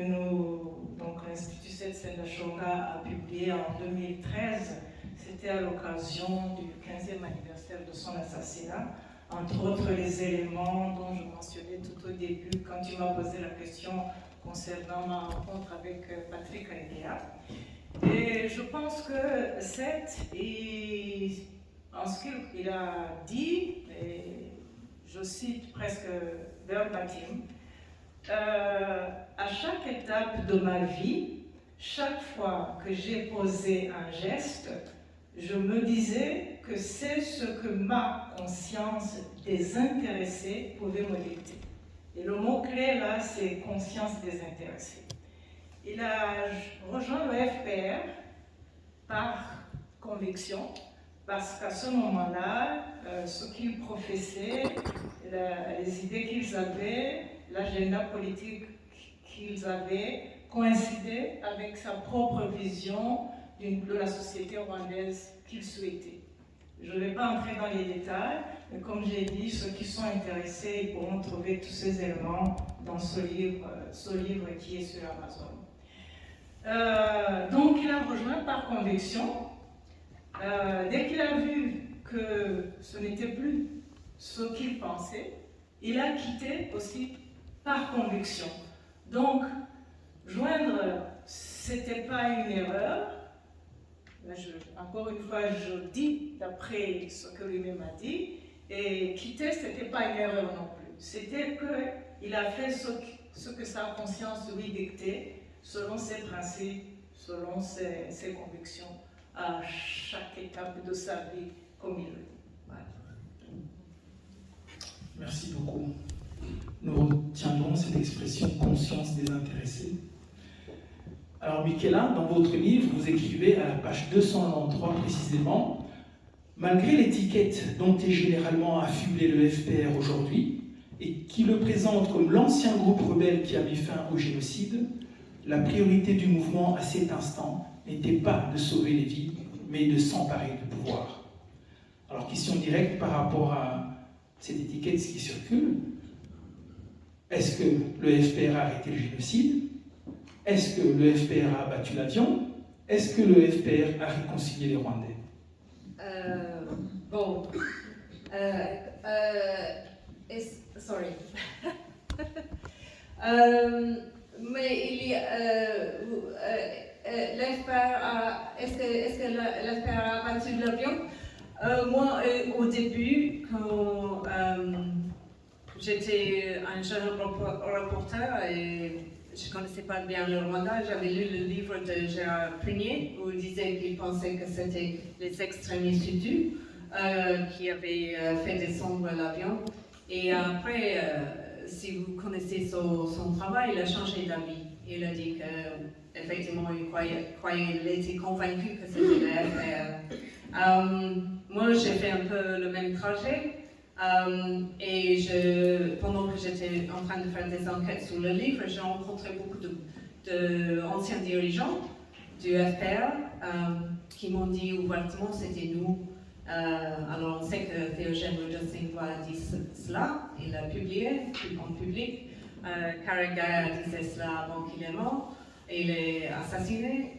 l'Institut Sendashonga a publié en 2013. C'était à l'occasion du 15e anniversaire de son assassinat. Entre autres, les éléments dont je mentionnais tout au début quand tu m'as posé la question concernant ma rencontre avec Patrick Aïdéa. Et je pense que en ce qu'il a dit, et je cite presque verbatim, à chaque étape de ma vie, chaque fois que j'ai posé un geste, je me disais que c'est ce que ma conscience désintéressée pouvait me dicter. Et le mot-clé là, c'est conscience désintéressée. Il a rejoint le FPR par conviction, parce qu'à ce moment-là, ce qu'ils professaient, les idées qu'ils avaient, l'agenda politique qu'ils avaient, coïncidait avec sa propre vision de la société rwandaise qu'il souhaitait. Je ne vais pas entrer dans les détails, mais comme j'ai dit, ceux qui sont intéressés pourront trouver tous ces éléments dans ce livre qui est sur Amazon. Donc il a rejoint par conviction. Dès qu'il a vu que ce n'était plus ce qu'il pensait, il a quitté aussi par conviction. Donc, joindre, c'était pas une erreur. Encore une fois, je dis d'après ce que lui-même a dit, et quitter, c'était pas une erreur non plus. C'était qu'il a fait ce que sa conscience lui dictait, selon ses principes, selon ses convictions, à chaque étape de sa vie, comme il le dit. Voilà. Merci beaucoup. Nous retiendrons cette expression conscience désintéressée. Alors, Michaela, dans votre livre, vous écrivez à la page 293 précisément: malgré l'étiquette dont est généralement affublé le FPR aujourd'hui, et qui le présente comme l'ancien groupe rebelle qui a mis fin au génocide, la priorité du mouvement à cet instant n'était pas de sauver les vies, mais de s'emparer du pouvoir. Alors, question directe par rapport à cette étiquette qui circule: est-ce que le FPR a arrêté le génocide? Est-ce que le FPR a abattu l'avion? Est-ce que le FPR a réconcilié les Rwandais? Bon. Sorry. Mais il y a. Est-ce que l'FPR a abattu l'avion? Moi, au début, quand j'étais un jeune reporter et je ne connaissais pas bien le Rwanda, j'avais lu le livre de Gérard Prunier où il disait qu'il pensait que c'était les extrémistes hutus qui avaient fait descendre l'avion. Et après, si vous connaissez son travail, il a changé d'avis. Il a dit qu'effectivement, il était convaincu que c'était le FPR. Moi, j'ai fait un peu le même trajet. Et pendant que j'étais en train de faire des enquêtes sur le livre, j'ai rencontré beaucoup d'anciens dirigeants du FPR qui m'ont dit ouvertement c'était nous. Alors on sait que Théogène Rudolph a dit cela, il l'a publié en public. Karen Gaia disait cela avant qu'il est mort. Il est assassiné.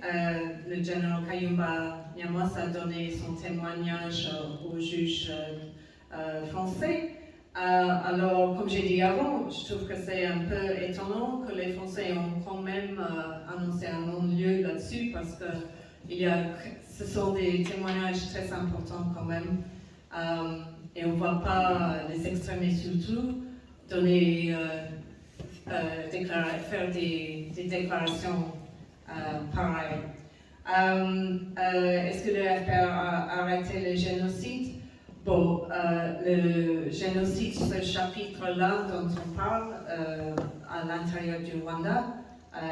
Le général Kayumba Nyamwasa a donné son témoignage au juge français. Alors, comme j'ai dit avant, je trouve que c'est un peu étonnant que les Français ont quand même annoncé un non-lieu là-dessus parce que ce sont des témoignages très importants quand même. Et on ne voit pas les extrémistes surtout donner, faire des déclarations pareilles. Est-ce que le FPR a arrêté le génocide? Bon, le génocide, ce chapitre-là dont on parle à l'intérieur du Rwanda,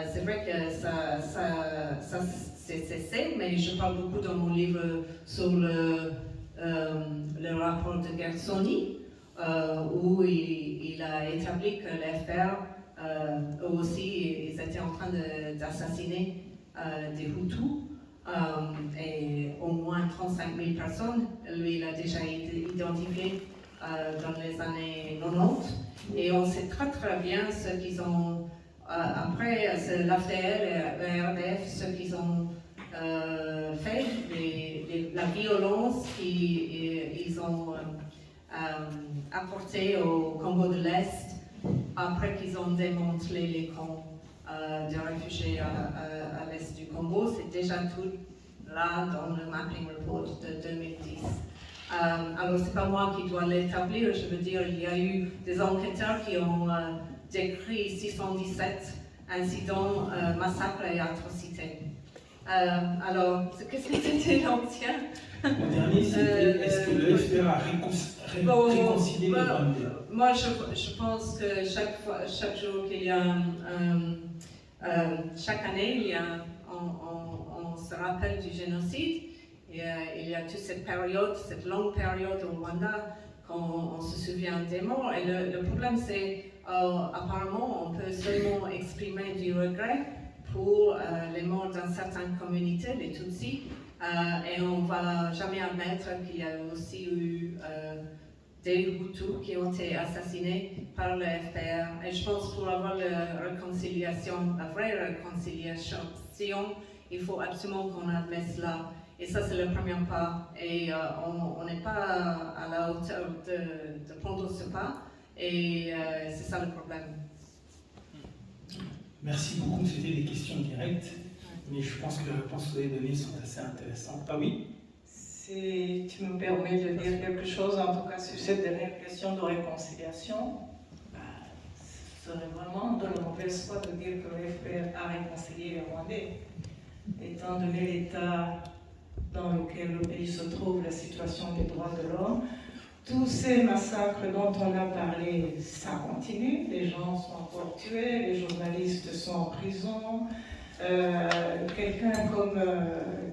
c'est vrai que ça s'est cessé, mais je parle beaucoup dans mon livre sur le rapport de Gersony, où il a établi que les FPR, eux aussi, ils étaient en train d'assassiner des Hutus. Et au moins 35 000 personnes, lui il a déjà identifié dans les années 90. Et on sait très très bien ce qu'ils ont, après l'AFDL et le RDF, ce qu'ils ont fait, la violence qu'ils ont apportée au Congo de l'Est après qu'ils ont démantelé les camps de réfugiés à l'est du Congo. C'est déjà tout là dans le mapping report de 2010. Alors c'est pas moi qui dois l'établir, je veux dire, il y a eu des enquêteurs qui ont décrit 617 incidents, massacres et atrocités. Alors, qu'est-ce que c'était l'ancien? Le dernier, c'était est-ce que le FPR a réconcilié les Rwandais? Moi, je pense que chaque jour qu'il y a chaque année, on se rappelle du génocide. Il y a toute cette période, cette longue période au Rwanda, quand on se souvient des morts. Et le problème, c'est apparemment, on peut seulement exprimer du regret pour les morts dans certaines communautés, les Tutsis, et on ne va jamais admettre qu'il y a aussi eu des Hutus qui ont été assassinés par le FPR. Et je pense pour avoir la vraie réconciliation, il faut absolument qu'on admette cela. Et ça, c'est le premier pas. Et on n'est pas à la hauteur de prendre ce pas. Et c'est ça le problème. Merci beaucoup, c'était des questions directes. Mais je pense que les réponses que vous avez données sont assez intéressantes. Ah oui? Si tu me permets de dire quelque chose, en tout cas sur cette dernière question de réconciliation, ce serait vraiment de la mauvaise foi de dire que le FPR a réconcilié les Rwandais. Étant donné l'état dans lequel le pays se trouve, la situation des droits de l'homme, tous ces massacres dont on a parlé, ça continue. Les gens sont encore tués, les journalistes sont en prison. Quelqu'un comme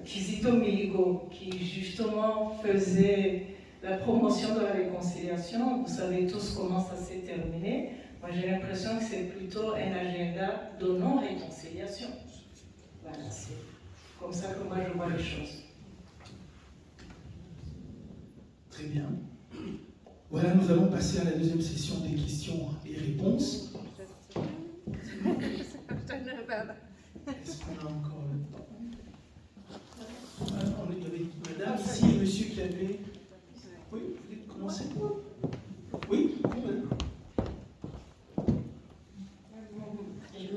Kizito Mihigo, qui justement faisait la promotion de la réconciliation, vous savez tous comment ça s'est terminé. Moi j'ai l'impression que c'est plutôt un agenda de non-réconciliation. Voilà, c'est comme ça que moi je vois les choses. Très bien. Voilà, nous allons passer à la deuxième session des questions et réponses. Est-ce qu'on a encore le temps? Il y avait madame ici et monsieur qui avait... Oui, vous voulez commencer? Oui,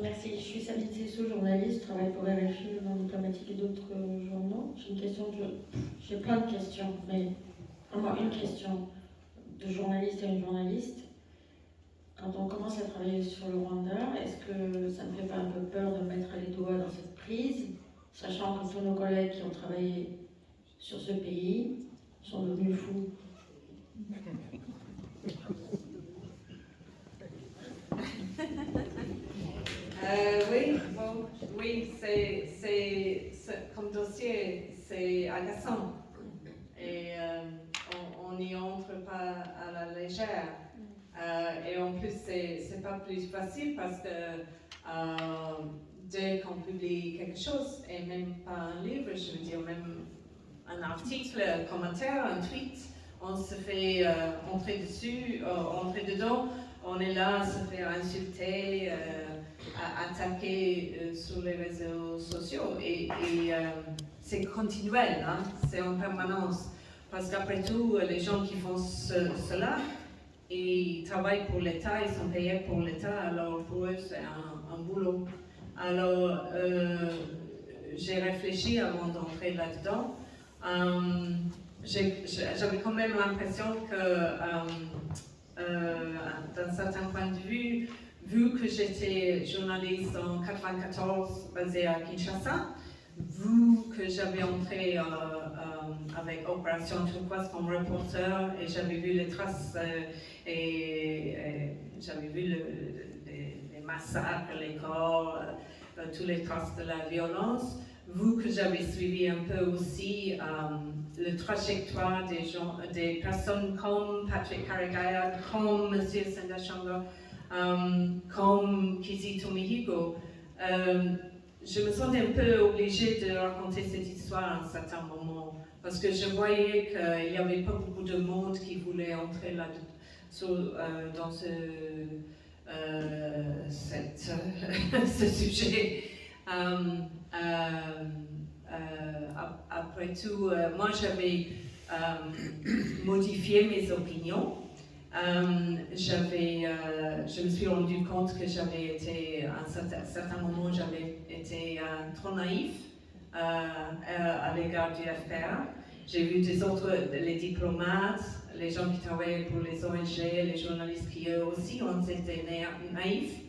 Merci, je suis Sabine Sessou, journaliste, je travaille pour RFI, Le Monde Diplomatique et d'autres journaux. J'ai une question, j'ai plein de questions, mais vraiment une question de journaliste à une journaliste. Quand on commence à travailler sur le Rwanda, est-ce que ça ne fait pas un peu peur de mettre les doigts dans cette prise, sachant que tous nos collègues qui ont travaillé sur ce pays sont devenus fous? comme dossier, c'est agaçant. Et on n'y entre pas à la légère. Et en plus, c'est pas plus facile parce que dès qu'on publie quelque chose, et même pas un livre, je veux dire, même un article, un commentaire, un tweet, on se fait entrer dedans, on est là à se faire insulter, attaquer sur les réseaux sociaux. Et c'est continuel, hein, c'est en permanence. Parce qu'après tout, les gens qui font cela, ils travaillent pour l'État, ils sont payés pour l'État, alors pour eux c'est un boulot. Alors j'ai réfléchi avant d'entrer là-dedans. J'avais quand même l'impression que, d'un certain point de vue, vu que j'étais journaliste en 1994 basée à Kinshasa, vu que j'avais entré avec Opération Turquoise comme reporter et j'avais vu les traces et j'avais vu les massacres, les corps, tous les traces de la violence, vu que j'avais suivi un peu aussi le trajectoire des personnes comme Patrick Karegeya, comme M. Sendashonga, comme Kizito Mihigo, je me sentais un peu obligée de raconter cette histoire à un certain moment, parce que je voyais qu'il n'y avait pas beaucoup de monde qui voulait entrer là dans ce sujet. Après tout, moi j'avais modifié mes opinions. Je me suis rendu compte que j'avais été, à un certain moment, j'avais été trop naïf à l'égard du FPA. J'ai vu les diplomates, les gens qui travaillaient pour les ONG, les journalistes qui eux aussi ont été naïfs,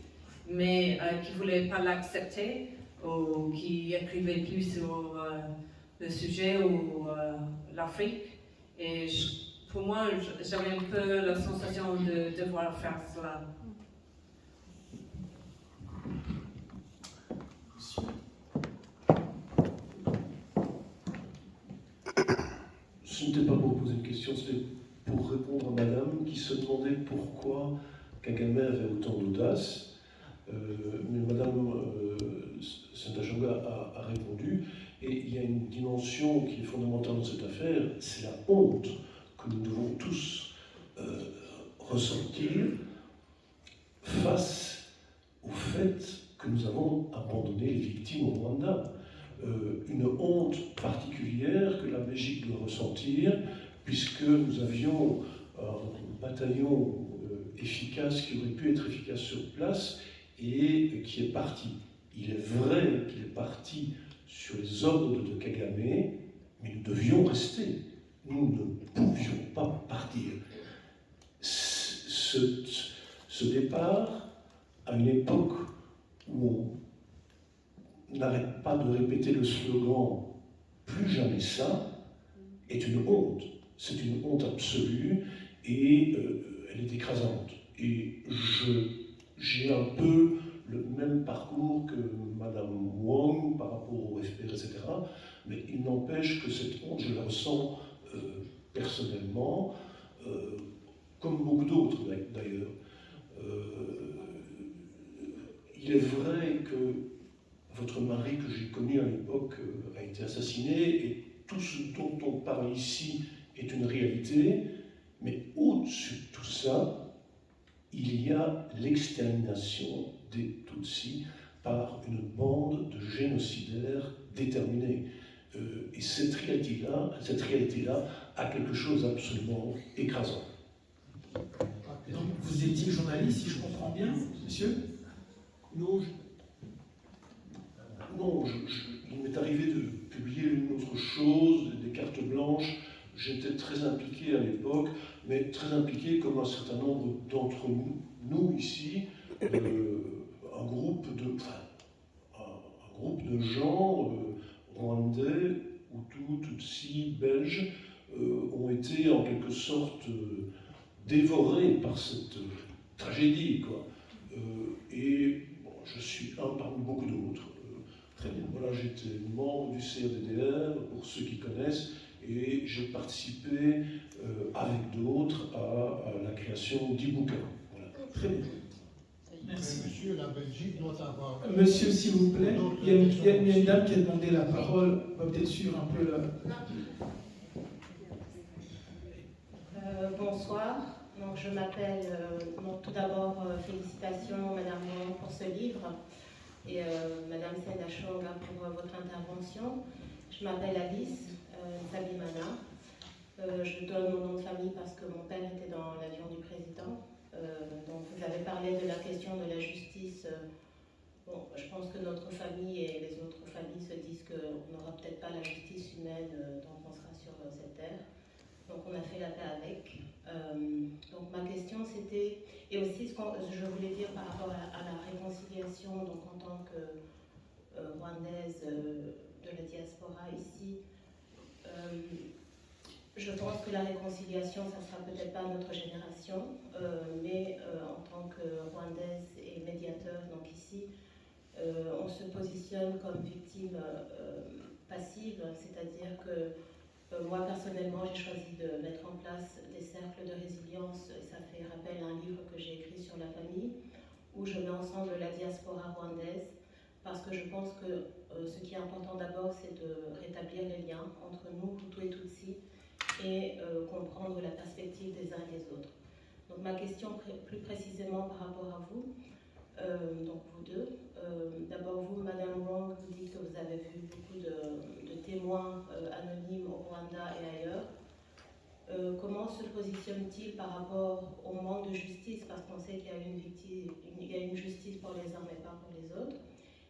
mais qui ne voulaient pas l'accepter ou qui écrivaient plus sur le sujet ou l'Afrique. Et pour moi, j'avais un peu la sensation de devoir faire cela. Ce n'était pas pour poser une question, c'était pour répondre à madame qui se demandait pourquoi Kagame avait autant d'audace. Mais madame Sendashonga a répondu, et il y a une dimension qui est fondamentale dans cette affaire, c'est la honte que nous devons tous ressentir face au fait que nous avons abandonné les victimes au Rwanda. Une honte particulière que la Belgique doit ressentir, puisque nous avions un bataillon efficace qui aurait pu être efficace sur place et qui est parti. Il est vrai qu'il est parti sur les ordres de Kagame, mais nous devions rester. Nous ne pouvions pas partir. Ce départ, à une époque où on n'arrête pas de répéter le slogan « plus jamais ça », est une honte. C'est une honte absolue et elle est écrasante. Et j'ai un peu le même parcours que Madame Wong par rapport au FPR, etc. Mais il n'empêche que cette honte, je la ressens personnellement, comme beaucoup d'autres d'ailleurs. Il est vrai que votre mari, que j'ai connu à l'époque, a été assassiné, et tout ce dont on parle ici est une réalité, mais au-dessus de tout ça, il y a l'extermination des Tutsis par une bande de génocidaires déterminés. Et cette réalité-là a quelque chose d'absolument écrasant. Donc, vous étiez journaliste, si je comprends bien, monsieur? Non, il m'est arrivé de publier une autre chose, des cartes blanches. J'étais très impliqué à l'époque, mais très impliqué comme un certain nombre d'entre nous ici, un groupe de gens rwandais, Hutus, Tutsis, belges, ont été en quelque sorte dévorés par cette tragédie, quoi. Et bon, je suis un parmi beaucoup d'autres. Très bien. Voilà, j'étais membre du CRDDR, pour ceux qui connaissent, et j'ai participé avec d'autres à la création d'e-books. Voilà. Très bien. Merci. Monsieur, la Belgique doit avoir... Monsieur, s'il vous plaît, il y a une dame qui a demandé la parole. On va peut-être suivre un peu le... Bonsoir. Donc, je m'appelle, tout d'abord, félicitations Madame Moron pour ce livre et Madame Sendachonga pour votre intervention. Je m'appelle Alice Sabimana. Je donne mon nom de famille parce que mon père était dans l'avion du président. Donc, vous avez parlé de la question de la justice. Bon, je pense que notre famille et les autres familles se disent qu'on n'aura peut-être pas la justice humaine tant qu'on sera sur cette terre. Donc, on a fait la paix avec. Donc, ma question c'était, et aussi ce que je voulais dire par rapport à la réconciliation, donc en tant que rwandaise de la diaspora ici. Je pense que la réconciliation, ça ne sera peut-être pas notre génération, mais en tant que rwandaise et médiateur, donc ici, on se positionne comme victime passive, c'est-à-dire que moi personnellement, j'ai choisi de mettre en place des cercles de résilience, et ça fait rappel à un livre que j'ai écrit sur la famille, où je mets ensemble la diaspora rwandaise, parce que je pense que ce qui est important d'abord, c'est de rétablir les liens entre nous, Hutu et Tutsi, et comprendre la perspective des uns et des autres. Donc ma question plus précisément par rapport à vous, donc vous deux, d'abord vous, Madame Wong, vous dites que vous avez vu beaucoup de témoins anonymes au Rwanda et ailleurs. Comment se positionne-t-il par rapport au manque de justice, parce qu'on sait qu'il y a une justice pour les uns mais pas pour les autres.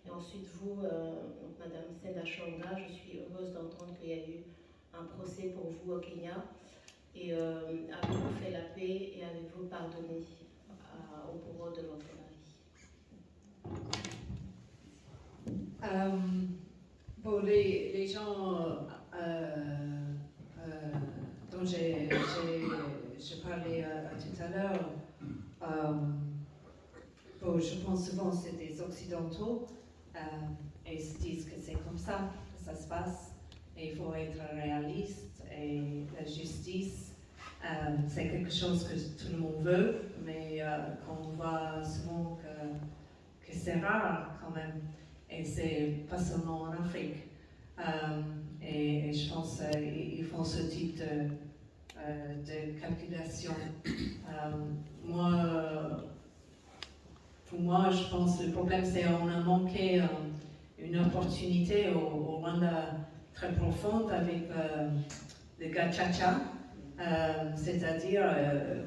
Et ensuite vous, donc Madame Sendachonga, je suis heureuse d'entendre qu'il y a eu un procès pour vous au Kenya, et avez-vous fait la paix et avez-vous pardonné au bourreau de votre mari? Bon, les gens dont j'ai parlé tout à l'heure, bon, je pense souvent que c'est des Occidentaux et ils se disent que c'est comme ça que ça se passe. Et il faut être réaliste, et la justice, c'est quelque chose que tout le monde veut, mais qu'on voit souvent que c'est rare quand même, et c'est pas seulement en Afrique. Et je pense qu'ils font ce type de calculation. Pour moi, je pense que le problème, c'est qu'on a manqué une opportunité au Rwanda très profonde avec le gachacha, c'est-à-dire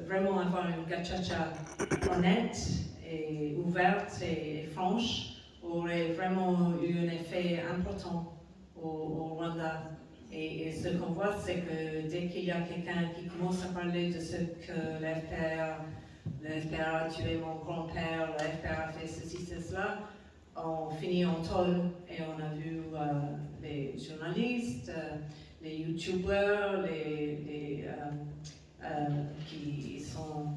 vraiment avoir une gachacha honnête et ouverte et franche aurait vraiment eu un effet important au Rwanda. Et ce qu'on voit, c'est que dès qu'il y a quelqu'un qui commence à parler de ce que le FPR a tué mon grand-père, le FPR a fait ceci, cela, on finit en tôle, et on a vu les journalistes, les youtubeurs, qui sont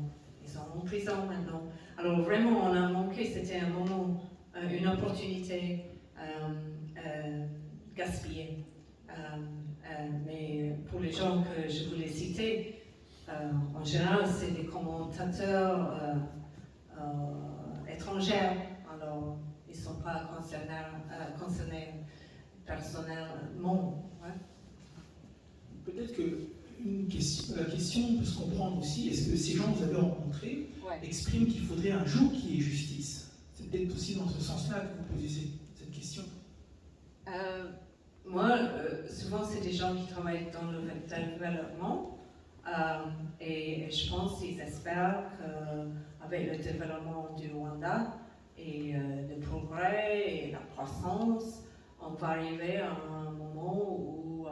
en prison maintenant. Alors vraiment, on a manqué, c'était un moment, une opportunité gaspillée. Mais pour les gens que je voulais citer, en général, c'est des commentateurs étrangers. Alors, ils ne sont pas concernés personnellement. Ouais. Peut-être que la question peut se comprendre aussi, est-ce que ces gens que vous avez rencontrés expriment qu'il faudrait un jour qu'il y ait justice? C'est peut-être aussi dans ce sens-là que vous posez cette question. Moi, souvent, c'est des gens qui travaillent dans le développement, et je pense qu'ils espèrent qu'avec le développement du Rwanda et le progrès et la croissance, on va arriver à un moment où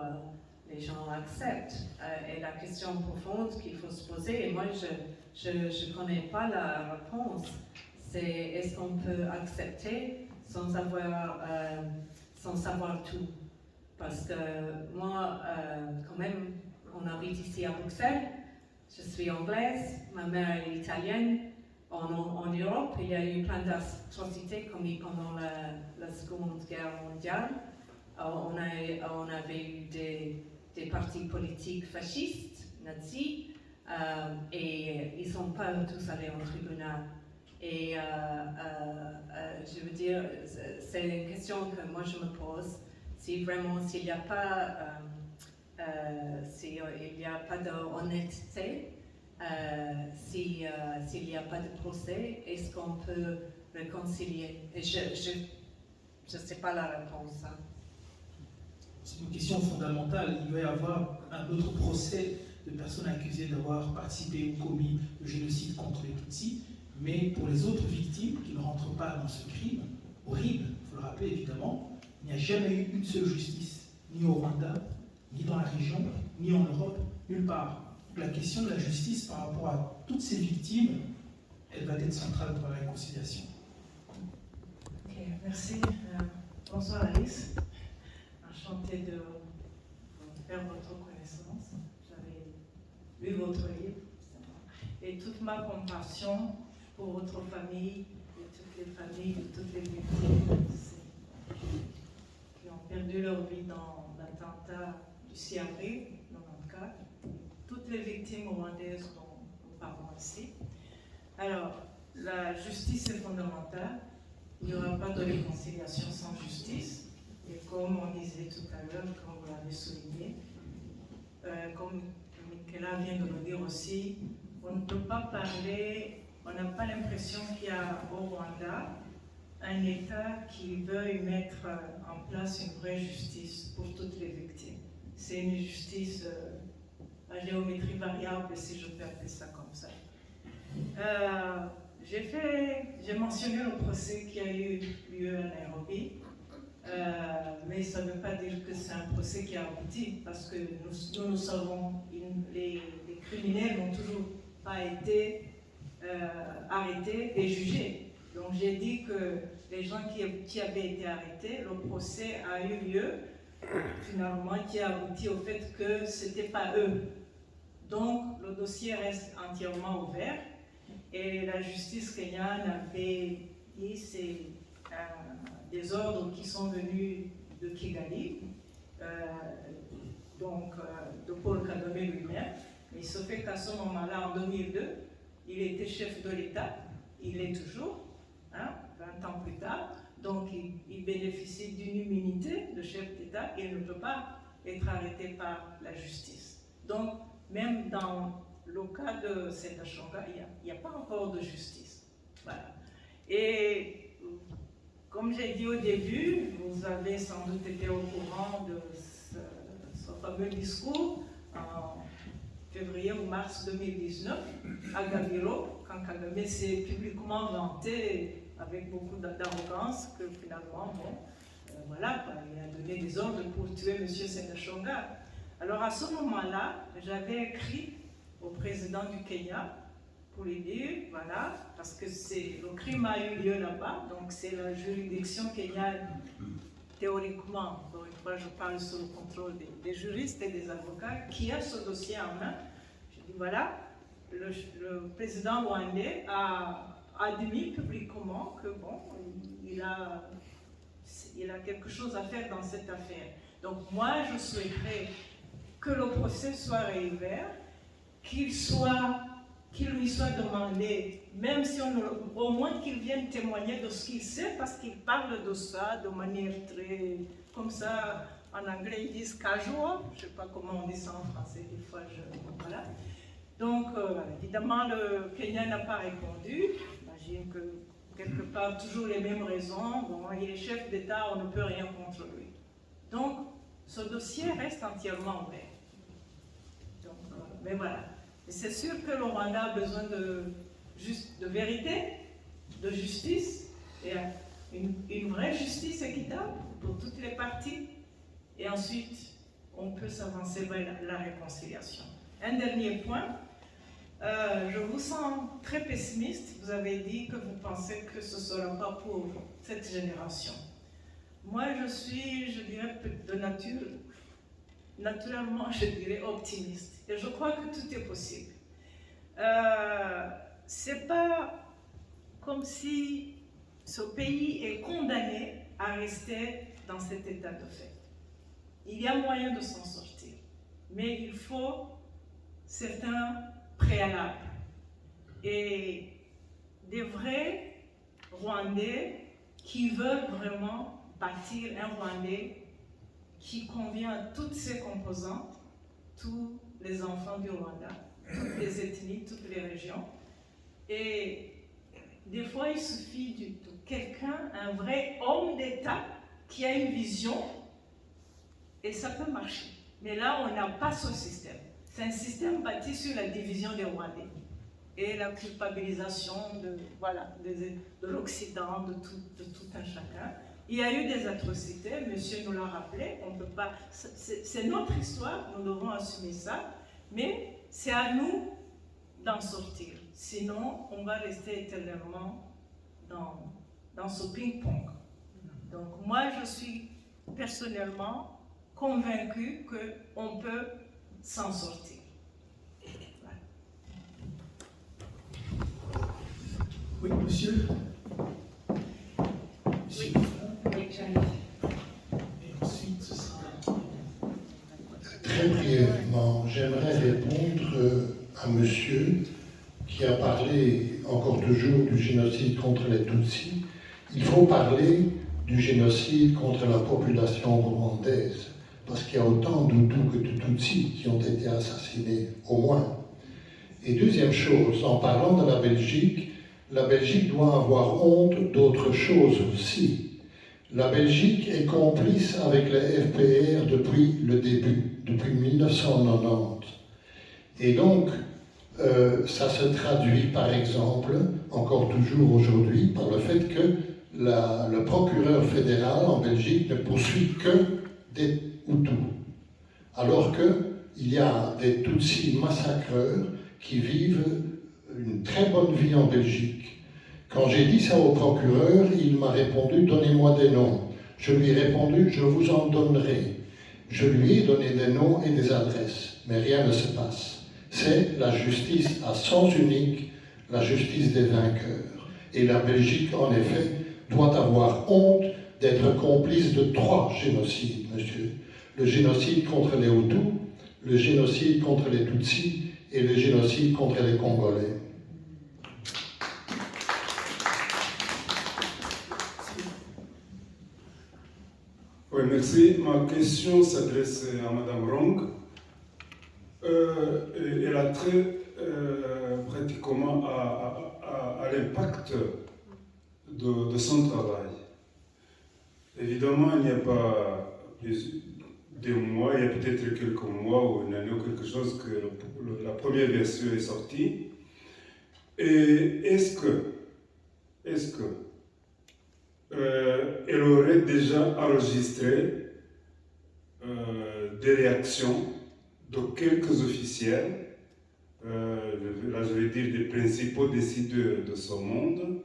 les gens acceptent. Et la question profonde qu'il faut se poser, et moi je ne connais pas la réponse, c'est est-ce qu'on peut accepter sans savoir tout? Parce que moi, quand même, on habite ici à Bruxelles, je suis anglaise, ma mère est italienne, en Europe, Europe, il y a eu plein d'atrocités commises pendant la Seconde Guerre mondiale. On avait eu des partis politiques fascistes, nazis, et ils ne sont pas tous allés au tribunal. Et je veux dire, c'est une question que moi je me pose, si vraiment, s'il n'y a pas d'honnêteté, s'il n'y a pas de procès, est-ce qu'on peut réconcilier? Et je ne sais pas la réponse. Hein. C'est une question fondamentale. Il va y avoir un autre procès de personnes accusées d'avoir participé ou commis le génocide contre les Tutsis, mais pour les autres victimes qui ne rentrent pas dans ce crime horrible, il faut le rappeler évidemment, il n'y a jamais eu une seule justice, ni au Rwanda, ni dans la région, ni en Europe, nulle part. La question de la justice par rapport à toutes ces victimes, elle va être centrale pour la réconciliation. Ok, merci. Bonsoir Alice. Enchantée de faire votre connaissance. J'avais lu votre livre et toute ma compassion pour votre famille et toutes les familles de toutes les victimes qui ont perdu leur vie dans l'attentat du 6 avril 1994. Toutes les victimes rwandaises dont nous parlons ici. Alors, la justice est fondamentale. Il n'y aura pas de réconciliation sans justice. Et comme on disait tout à l'heure, comme vous l'avez souligné, comme Michaela vient de le dire aussi, on ne peut pas parler, on n'a pas l'impression qu'il y a au Rwanda un État qui veuille mettre en place une vraie justice pour toutes les victimes. C'est une justice à géométrie variable, si je peux appeler ça comme ça. J'ai mentionné le procès qui a eu lieu à Nairobi, mais ça ne veut pas dire que c'est un procès qui a abouti, parce que nous savons, les criminels n'ont toujours pas été arrêtés et jugés. Donc j'ai dit que les gens qui avaient été arrêtés, le procès a eu lieu, finalement, qui a abouti au fait que ce n'était pas eux. Donc le dossier reste entièrement ouvert et la justice kenyane avait dit c'est des ordres qui sont venus de Kigali, de Paul Kagame lui-même. Il se fait qu'à ce moment-là, en 2002, il était chef de l'État, il est toujours, 20 ans plus tard, donc il bénéficie d'une immunité de chef d'État, il ne peut pas être arrêté par la justice. Donc, même dans le cas de Sendashonga, il n'y a pas encore de justice. Voilà. Et comme j'ai dit au début, vous avez sans doute été au courant de ce fameux discours en février ou mars 2019 à Gabiro, quand Kagame s'est publiquement vanté avec beaucoup d'arrogance que finalement, voilà, il a donné des ordres pour tuer M. Sendashonga. Alors à ce moment-là, j'avais écrit au président du Kenya pour lui dire, voilà, parce que le crime a eu lieu là-bas, donc c'est la juridiction kenyane, théoriquement, encore une fois je parle sous le contrôle des juristes et des avocats, qui a ce dossier en main. Je dis, voilà, le président rwandais a admis publiquement que bon, il a quelque chose à faire dans cette affaire. Donc moi, je souhaiterais que le procès soit réouvert, qu'il lui soit demandé, même si au moins qu'il vienne témoigner de ce qu'il sait, parce qu'il parle de ça de manière très, comme ça, en anglais ils disent casual, je ne sais pas comment on dit ça en français, des fois voilà. Donc, évidemment, le Kenya n'a pas répondu. J'imagine que, quelque part, toujours les mêmes raisons. Bon, il est chef d'État, on ne peut rien contre lui. Donc, ce dossier reste entièrement ouvert. Donc, mais voilà. Et c'est sûr que le Rwanda a besoin de vérité, de justice, et une vraie justice équitable pour toutes les parties. Et ensuite, on peut s'avancer vers la réconciliation. Un dernier point. Je vous sens très pessimiste. Vous avez dit que vous pensez que ce ne sera pas pour cette génération. Moi, je suis, je dirais, de nature, naturellement, je dirais optimiste. Et je crois que tout est possible. C'est pas, comme comme si ce pays est condamné à rester dans cet état de fait. Il y a moyen de s'en sortir, mais il faut certains préalables. Et des vrais Rwandais qui veulent vraiment bâtir un Rwandais qui convient à toutes ses composantes, tous les enfants du Rwanda, toutes les ethnies, toutes les régions. Et des fois, il suffit de quelqu'un, un vrai homme d'État qui a une vision, et ça peut marcher. Mais là, on n'a pas ce système. C'est un système bâti sur la division des Rwandais et la culpabilisation de l'Occident, de tout un chacun. Il y a eu des atrocités, monsieur nous l'a rappelé, on peut pas, c'est notre histoire, nous devons assumer ça, mais c'est à nous d'en sortir. Sinon, on va rester éternellement dans ce ping-pong. Donc moi, je suis personnellement convaincue qu'on peut s'en sortir. Oui, monsieur. Oui, j'arrive. Et ensuite, ce sera... Très brièvement, j'aimerais répondre à monsieur qui a parlé encore toujours du génocide contre les Tutsis. Il faut parler du génocide contre la population rwandaise, parce qu'il y a autant d'Hutus que de Tutsis qui ont été assassinés, au moins. Et deuxième chose, en parlant de la Belgique doit avoir honte d'autre chose aussi. La Belgique est complice avec les FPR depuis le début, depuis 1990. Et donc, ça se traduit par exemple, encore toujours aujourd'hui, par le fait que le procureur fédéral en Belgique ne poursuit que des Hutus. Alors qu'il y a des Tutsis massacreurs qui vivent une très bonne vie en Belgique. Quand j'ai dit ça au procureur, il m'a répondu « Donnez-moi des noms ». Je lui ai répondu « Je vous en donnerai ». Je lui ai donné des noms et des adresses, mais rien ne se passe. C'est la justice à sens unique, la justice des vainqueurs. Et la Belgique, en effet, doit avoir honte d'être complice de 3 génocides, monsieur. Le génocide contre les Hutus, le génocide contre les Tutsis et le génocide contre les Congolais. Oui, merci. Ma question s'adresse à Madame Rong. Elle a trait pratiquement à l'impact de son travail. Évidemment, il n'y a pas plus de mois, il y a peut-être quelques mois ou une année ou quelque chose que la première version est sortie. Et est-ce que elle aurait déjà enregistré des réactions de quelques officiels, là je vais dire des principaux décideurs de ce monde,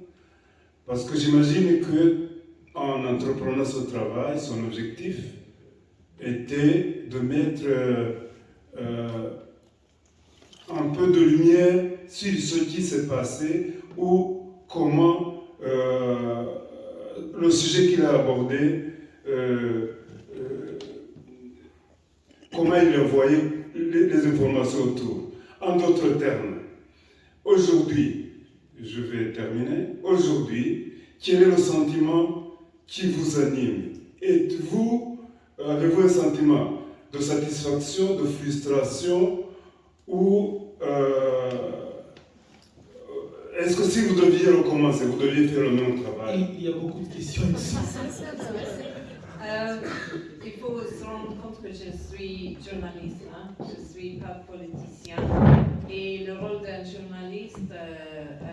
parce que j'imagine qu'en entreprenant ce travail, son objectif était de mettre un peu de lumière sur ce qui s'est passé ou comment le sujet qu'il a abordé, comment il voyait les informations autour. En d'autres termes, aujourd'hui, je vais terminer, aujourd'hui, quel est le sentiment qui vous anime? Avez-vous un sentiment de satisfaction, de frustration ou est-ce que si vous deviez recommencer, vous deviez faire le même travail? Il y a beaucoup de questions ici. Il faut se rendre compte que je suis journaliste, je ne suis pas politicien. Et le rôle d'un journaliste,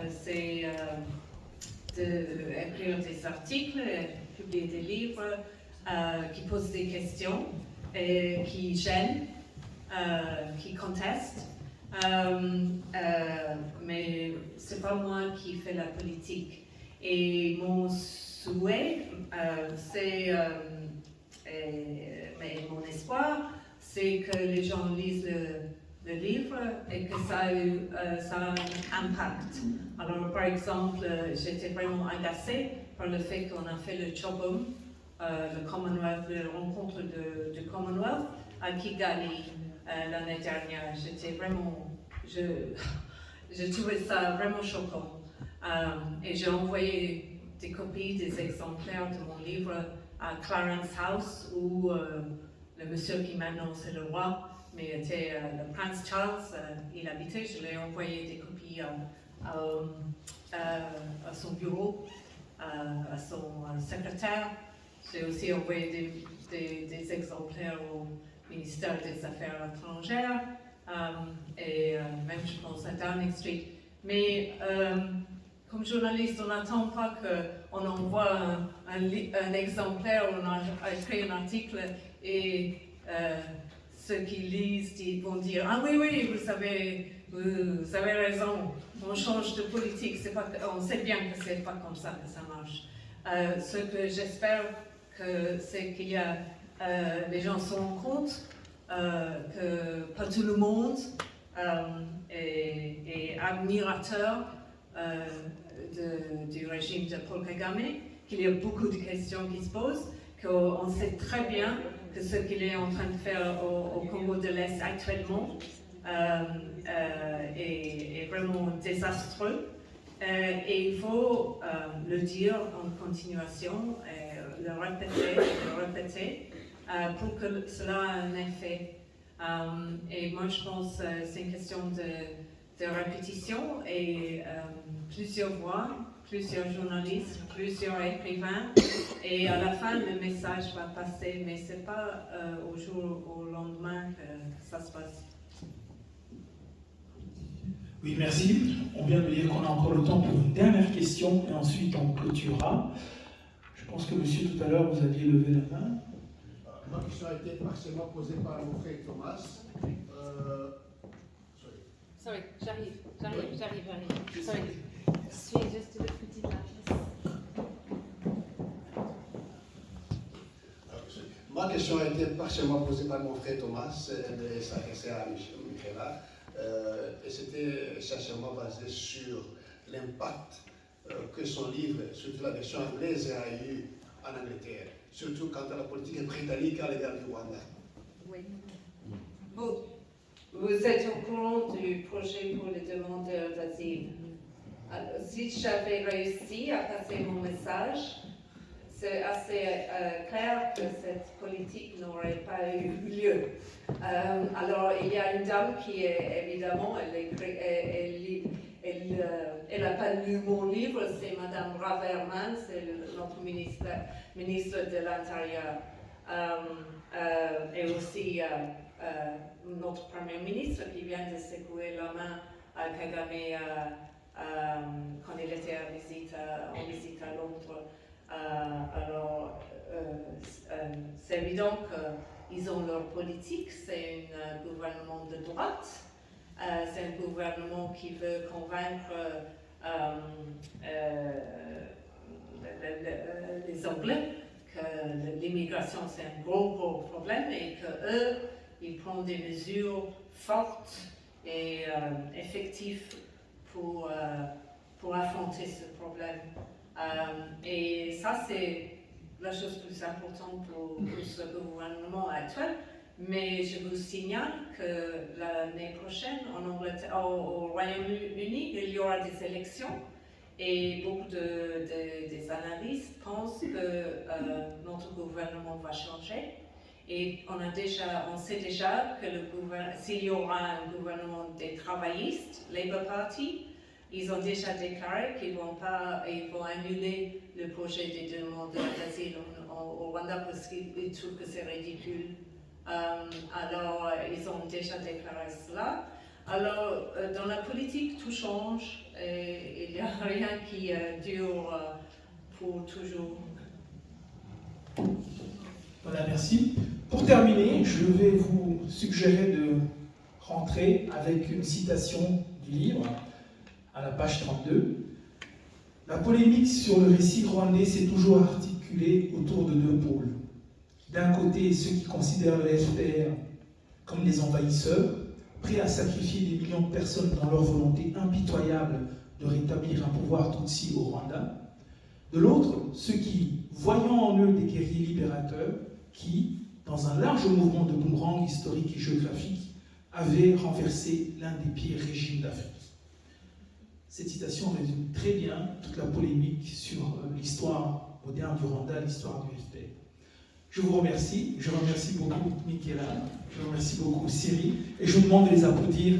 c'est d'écrire des articles, publier des livres qui posent des questions, et qui gênent, qui contestent. Mais ce n'est pas moi qui fais la politique. Et mon souhait, mais mon espoir, c'est que les gens lisent le livre et que ça a un impact. Alors, par exemple, j'étais vraiment agacée par le fait qu'on a fait le Chobham, le Commonwealth, la rencontre du Commonwealth à Kigali l'année dernière. J'étais vraiment, je trouvais ça vraiment choquant. Et j'ai envoyé des copies, des exemplaires de mon livre à Clarence House, où le monsieur qui maintenant c'est le roi, mais était le prince Charles, il habitait. Je lui ai envoyé des copies à son bureau, à son secrétaire. J'ai aussi envoyé des exemplaires au ministère des Affaires étrangères et même, je pense, à Downing Street. Mais comme journaliste, on n'attend pas qu'on envoie un exemplaire, on a écrit un article et ceux qui lisent vont dire « Ah oui, vous avez raison, on change de politique, on sait bien que c'est pas comme ça que ça marche. » Ce que j'espère, c'est qu'il y a, les gens se rendent compte que pas tout le monde est admirateur du régime de Paul Kagame, qu'il y a beaucoup de questions qui se posent, qu'on sait très bien que ce qu'il est en train de faire au Congo de l'Est actuellement est vraiment désastreux. Et il faut le dire en continuation, le répéter, pour que cela ait un effet. Et moi je pense que c'est une question de répétition et plusieurs voix, plusieurs journalistes, plusieurs écrivains, et à la fin le message va passer, mais ce n'est pas au lendemain que ça se passe. Oui, merci. On vient de dire qu'on a encore le temps pour une dernière question et ensuite on clôturera. Je pense que monsieur, tout à l'heure, vous aviez levé la main. Ma question a été partiellement posée par mon frère Thomas. Sorry, j'arrive. Sorry. Je suis juste de petite lapis. Ma question a été partiellement posée par mon frère Thomas, de s'adresser à Michela. Et c'était essentiellement basé sur l'impact que son livre, surtout la version anglaise, a eu en Angleterre, surtout quant à la politique britannique à l'égard du Rwanda. Oui. Vous êtes au courant du projet pour les demandeurs d'asile. Alors, si j'avais réussi à passer mon message, c'est assez clair que cette politique n'aurait pas eu lieu. Alors, il y a une dame qui est évidemment, elle n'a pas lu mon livre, c'est Madame Braverman, c'est notre ministre de l'Intérieur, et aussi notre Premier ministre qui vient de secouer la main à Kagame quand il était en visite à Londres. Alors, c'est évident qu'ils ont leur politique, c'est un gouvernement de droite, c'est un gouvernement qui veut convaincre les Anglais que l'immigration c'est un gros problème et qu'eux, ils prennent des mesures fortes et effectives pour affronter ce problème. Et ça, c'est la chose plus importante pour ce gouvernement actuel. Mais je vous signale que l'année prochaine, en Angleterre, au Royaume-Uni, il y aura des élections. Et beaucoup des analystes pensent que notre gouvernement va changer. Et on sait déjà que s'il y aura un gouvernement des travaillistes, Labour Party, ils ont déjà déclaré qu'ils vont annuler le projet des demandeurs d'asile au Rwanda parce qu'ils trouvent que c'est ridicule. Alors, ils ont déjà déclaré cela. Alors, dans la politique, tout change et il n'y a rien qui dure pour toujours. Voilà, merci. Pour terminer, je vais vous suggérer de rentrer avec une citation du livre, à la page 32. La polémique sur le récit rwandais s'est toujours articulée autour de deux pôles. D'un côté, ceux qui considèrent les FPR comme des envahisseurs, prêts à sacrifier des millions de personnes dans leur volonté impitoyable de rétablir un pouvoir Tutsi au Rwanda. De l'autre, ceux qui, voyant en eux des guerriers libérateurs, qui, dans un large mouvement de boomerang historique et géographique, avaient renversé l'un des pires régimes d'Afrique. Cette citation résume très bien toute la polémique sur l'histoire moderne du Rwanda, l'histoire du FPR. Je vous remercie. Je remercie beaucoup Michaela, je remercie beaucoup Cyril, et je vous demande de les applaudir.